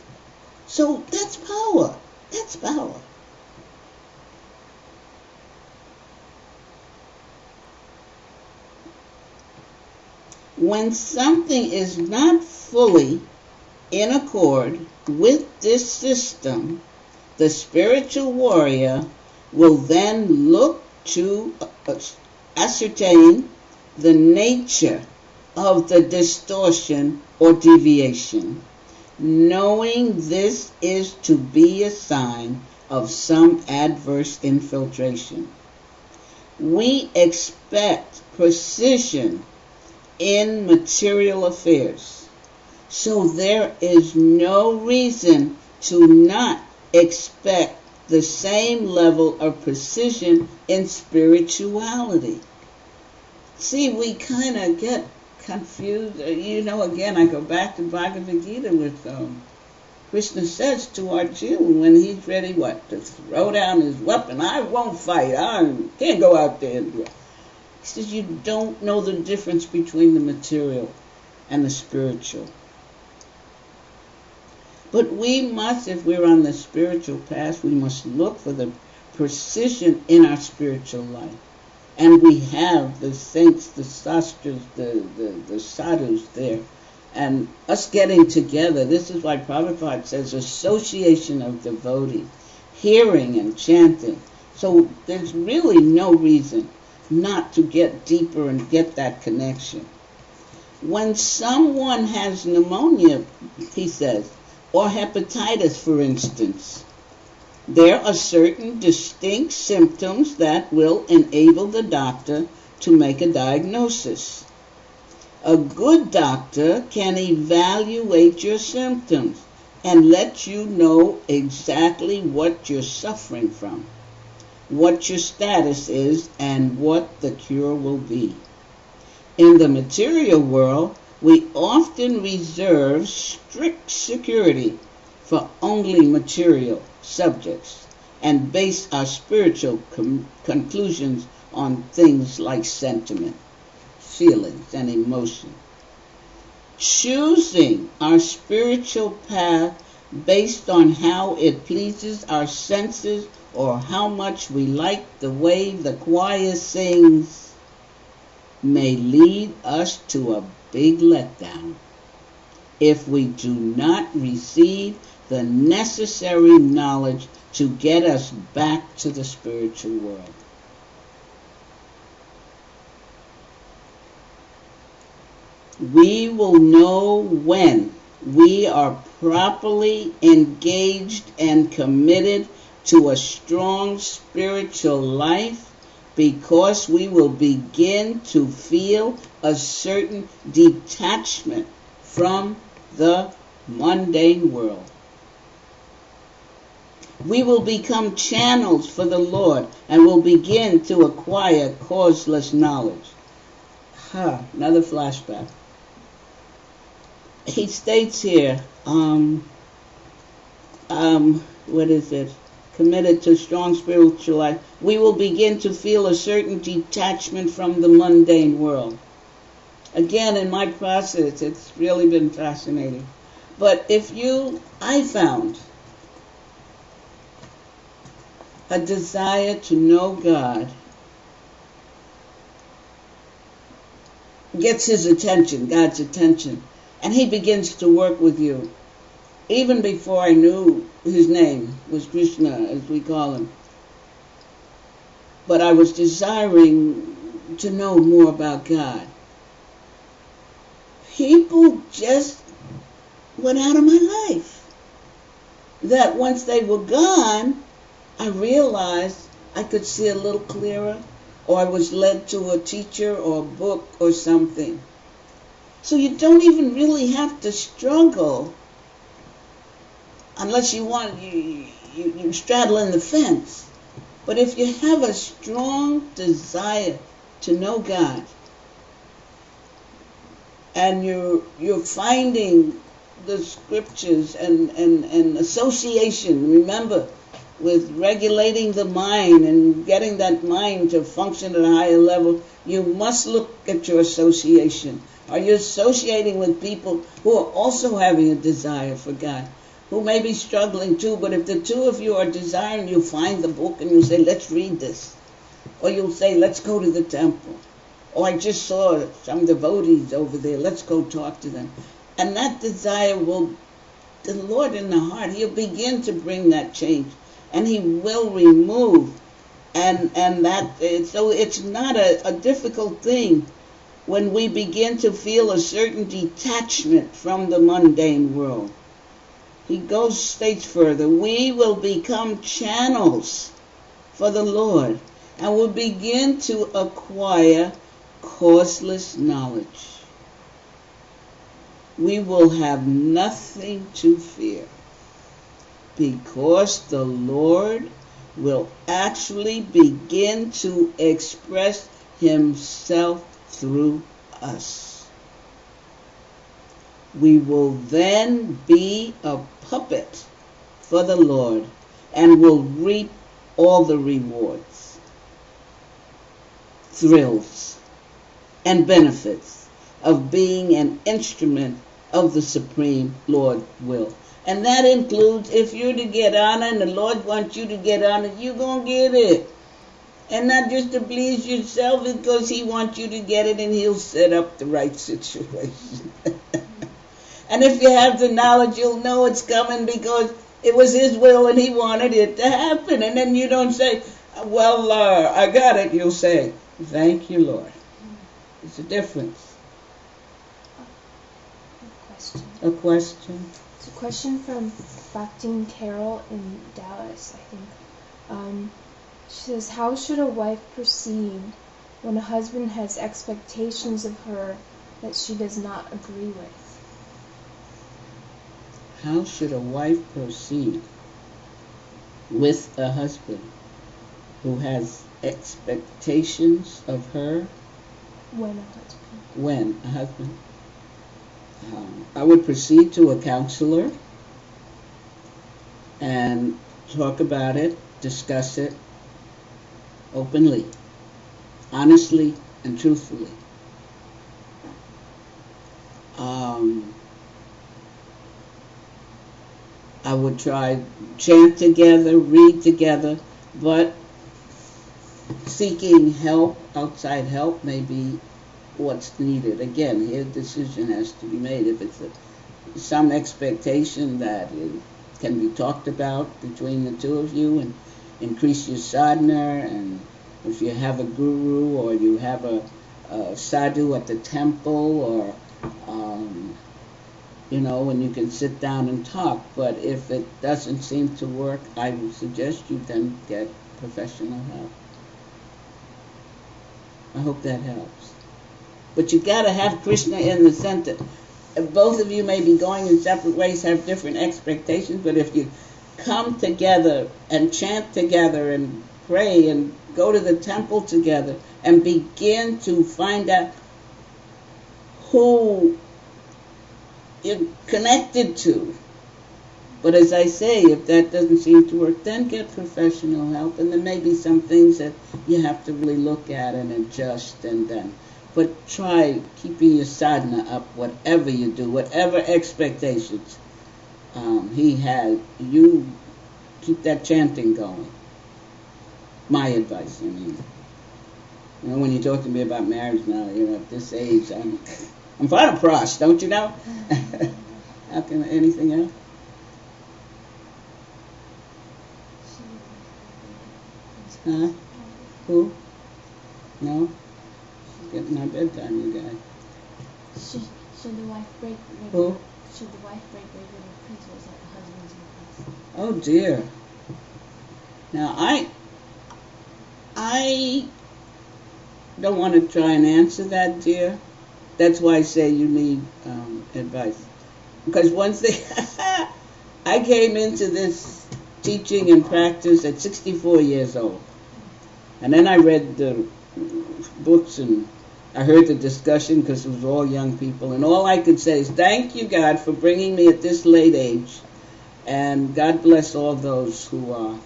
So that's power. That's power. When something is not fully in accord with this system, the spiritual warrior will then look to ascertain the nature of the distortion or deviation, knowing this is to be a sign of some adverse infiltration. We expect precision in material affairs. So there is no reason to not expect the same level of precision in spirituality. See, we kind of get confused. Again, I go back to Bhagavad Gita with Krishna says to Arjuna when he's ready, to throw down his weapon. I won't fight. I can't go out there and do it. He says, you don't know the difference between the material and the spiritual. But we must, if we're on the spiritual path, we must look for the precision in our spiritual life. And we have the saints, the sastras, the sadhus there. And us getting together, this is why Prabhupada says association of devotees, hearing and chanting. So there's really no reason not to get deeper and get that connection. When someone has pneumonia, he says, or hepatitis, for instance, there are certain distinct symptoms that will enable the doctor to make a diagnosis. A good doctor can evaluate your symptoms and let you know exactly what you're suffering from, what your status is, and what the cure will be. In the material world, we often reserve strict security for only material subjects and base our spiritual conclusions on things like sentiment, feelings, and emotion. Choosing our spiritual path based on how it pleases our senses or how much we like the way the choir sings may lead us to a big letdown if we do not receive the necessary knowledge to get us back to the spiritual world. We will know when we are properly engaged and committed to a strong spiritual life because we will begin to feel a certain detachment from the mundane world. We will become channels for the Lord and will begin to acquire causeless knowledge. Another flashback. He states here, what is it? Committed to strong spiritual life, we will begin to feel a certain detachment from the mundane world. Again, in my process, it's really been fascinating. But I found a desire to know God gets his attention, God's attention, and he begins to work with you. Even before I knew his name was Krishna, as we call him. But I was desiring to know more about God. People just went out of my life. That once they were gone, I realized I could see a little clearer, or I was led to a teacher or a book or something. So you don't even really have to struggle unless you want, you straddling the fence. But if you have a strong desire to know God, and you're finding the scriptures and association, remember, with regulating the mind and getting that mind to function at a higher level, you must look at your association. Are you associating with people who are also having a desire for God, who may be struggling too? But if the two of you are desiring, you find the book and you say, let's read this. Or you'll say, let's go to the temple. Or I just saw some devotees over there, let's go talk to them. And that desire the Lord in the heart, he'll begin to bring that change. And he will remove. So it's not a difficult thing when we begin to feel a certain detachment from the mundane world. He states further, we will become channels for the Lord and will begin to acquire causeless knowledge. we will have nothing to fear, because the Lord will actually begin to express himself through us. We will then be a puppet for the Lord and will reap all the rewards, thrills, and benefits of being an instrument of the Supreme Lord will. And that includes, if you're to get honor and the Lord wants you to get honor, you're going to get it. And not just to please yourself, because he wants you to get it and he'll set up the right situation. And if you have the knowledge, you'll know it's coming because it was his will and he wanted it to happen. And then you don't say, well, I got it. You'll say, thank you, Lord. It's a difference. A question. It's a question from Bhakti Carol in Dallas, I think. She says, how should a wife proceed when a husband has expectations of her that she does not agree with? How should a wife proceed with a husband who has expectations of her? When a husband. I would proceed to a counselor and talk about it, discuss it openly, honestly, and truthfully. I would try chant together, read together, but seeking help, outside help, may be what's needed. Again, here a decision has to be made. If it's some expectation that it can be talked about between the two of you and increase your sadhana, and if you have a guru or you have a sadhu at the temple, or when you can sit down and talk. But if it doesn't seem to work, I would suggest you then get professional help. I hope that helps. But you got to have Krishna in the center. Both of you may be going in separate ways, have different expectations, but if you come together and chant together and pray and go to the temple together and begin to find out who you're connected to. But as I say, if that doesn't seem to work, then get professional help. And there may be some things that you have to really look at and adjust, and then. But try keeping your sadhana up, whatever you do, whatever expectations he had. You keep that chanting going. My advice, I mean. When you talk to me about marriage now, at this age, I'm fine prost, don't you know? How can anything else? Huh? Who? No? It's getting my bedtime, you guys. Should the wife break regular? Who? Should the wife break regular principles at the husband's request? Oh dear. Now I don't want to try and answer that, dear. That's why I say you need advice. Because one thing, I came into this teaching and practice at 64 years old. And then I read the books and I heard the discussion, because it was all young people. And all I could say is, thank you, God, for bringing me at this late age. And God bless all those who are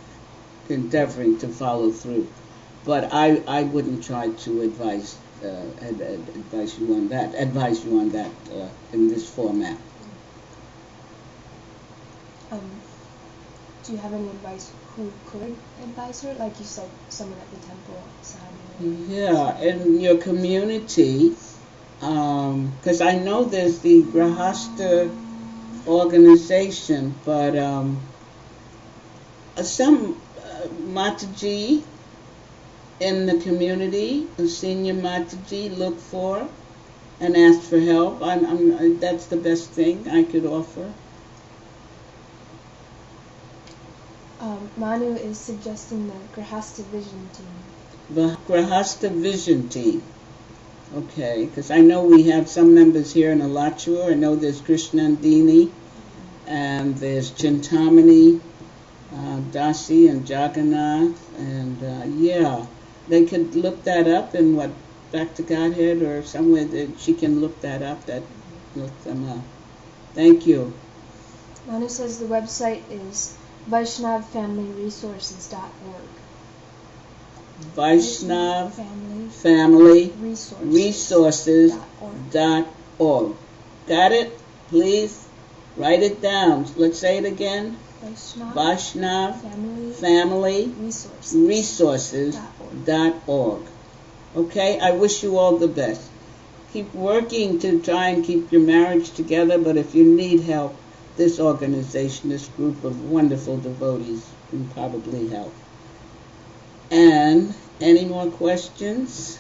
endeavoring to follow through. But I wouldn't try to advise you on that in this format. Do you have any advice who could advise her? Like you said, someone at the temple, sadhu. Yeah, in your community, because I know there's the Grahasta organization, but some Mataji in the community, a senior Mataji, look for and ask for help. That's the best thing I could offer. Manu is suggesting the Grahasta Vision Team. The Grahasta Vision Team. Okay, because I know we have some members here in Alachua. I know there's Krishnandini, and there's Chintamani, Dasi, and Jagannath, and yeah, they could look that up in what, Back to Godhead or somewhere that she can look that up. That look them up. Thank you. Manu says the website is VaishnavFamilyResources.org. Vaishnav Family Family Resources. Resources.org. Got it? Please write it down. Let's say it again. Vaishnav Family Resources.org. Okay, I wish you all the best. Keep working to try and keep your marriage together, but if you need help, this organization, this group of wonderful devotees can probably help. And any more questions?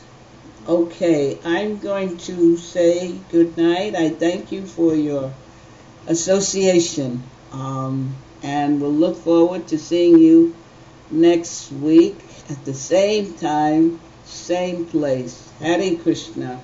Okay, I'm going to say good night. I thank you for your association, and we'll look forward to seeing you next week at the same time, same place. Hare Krishna.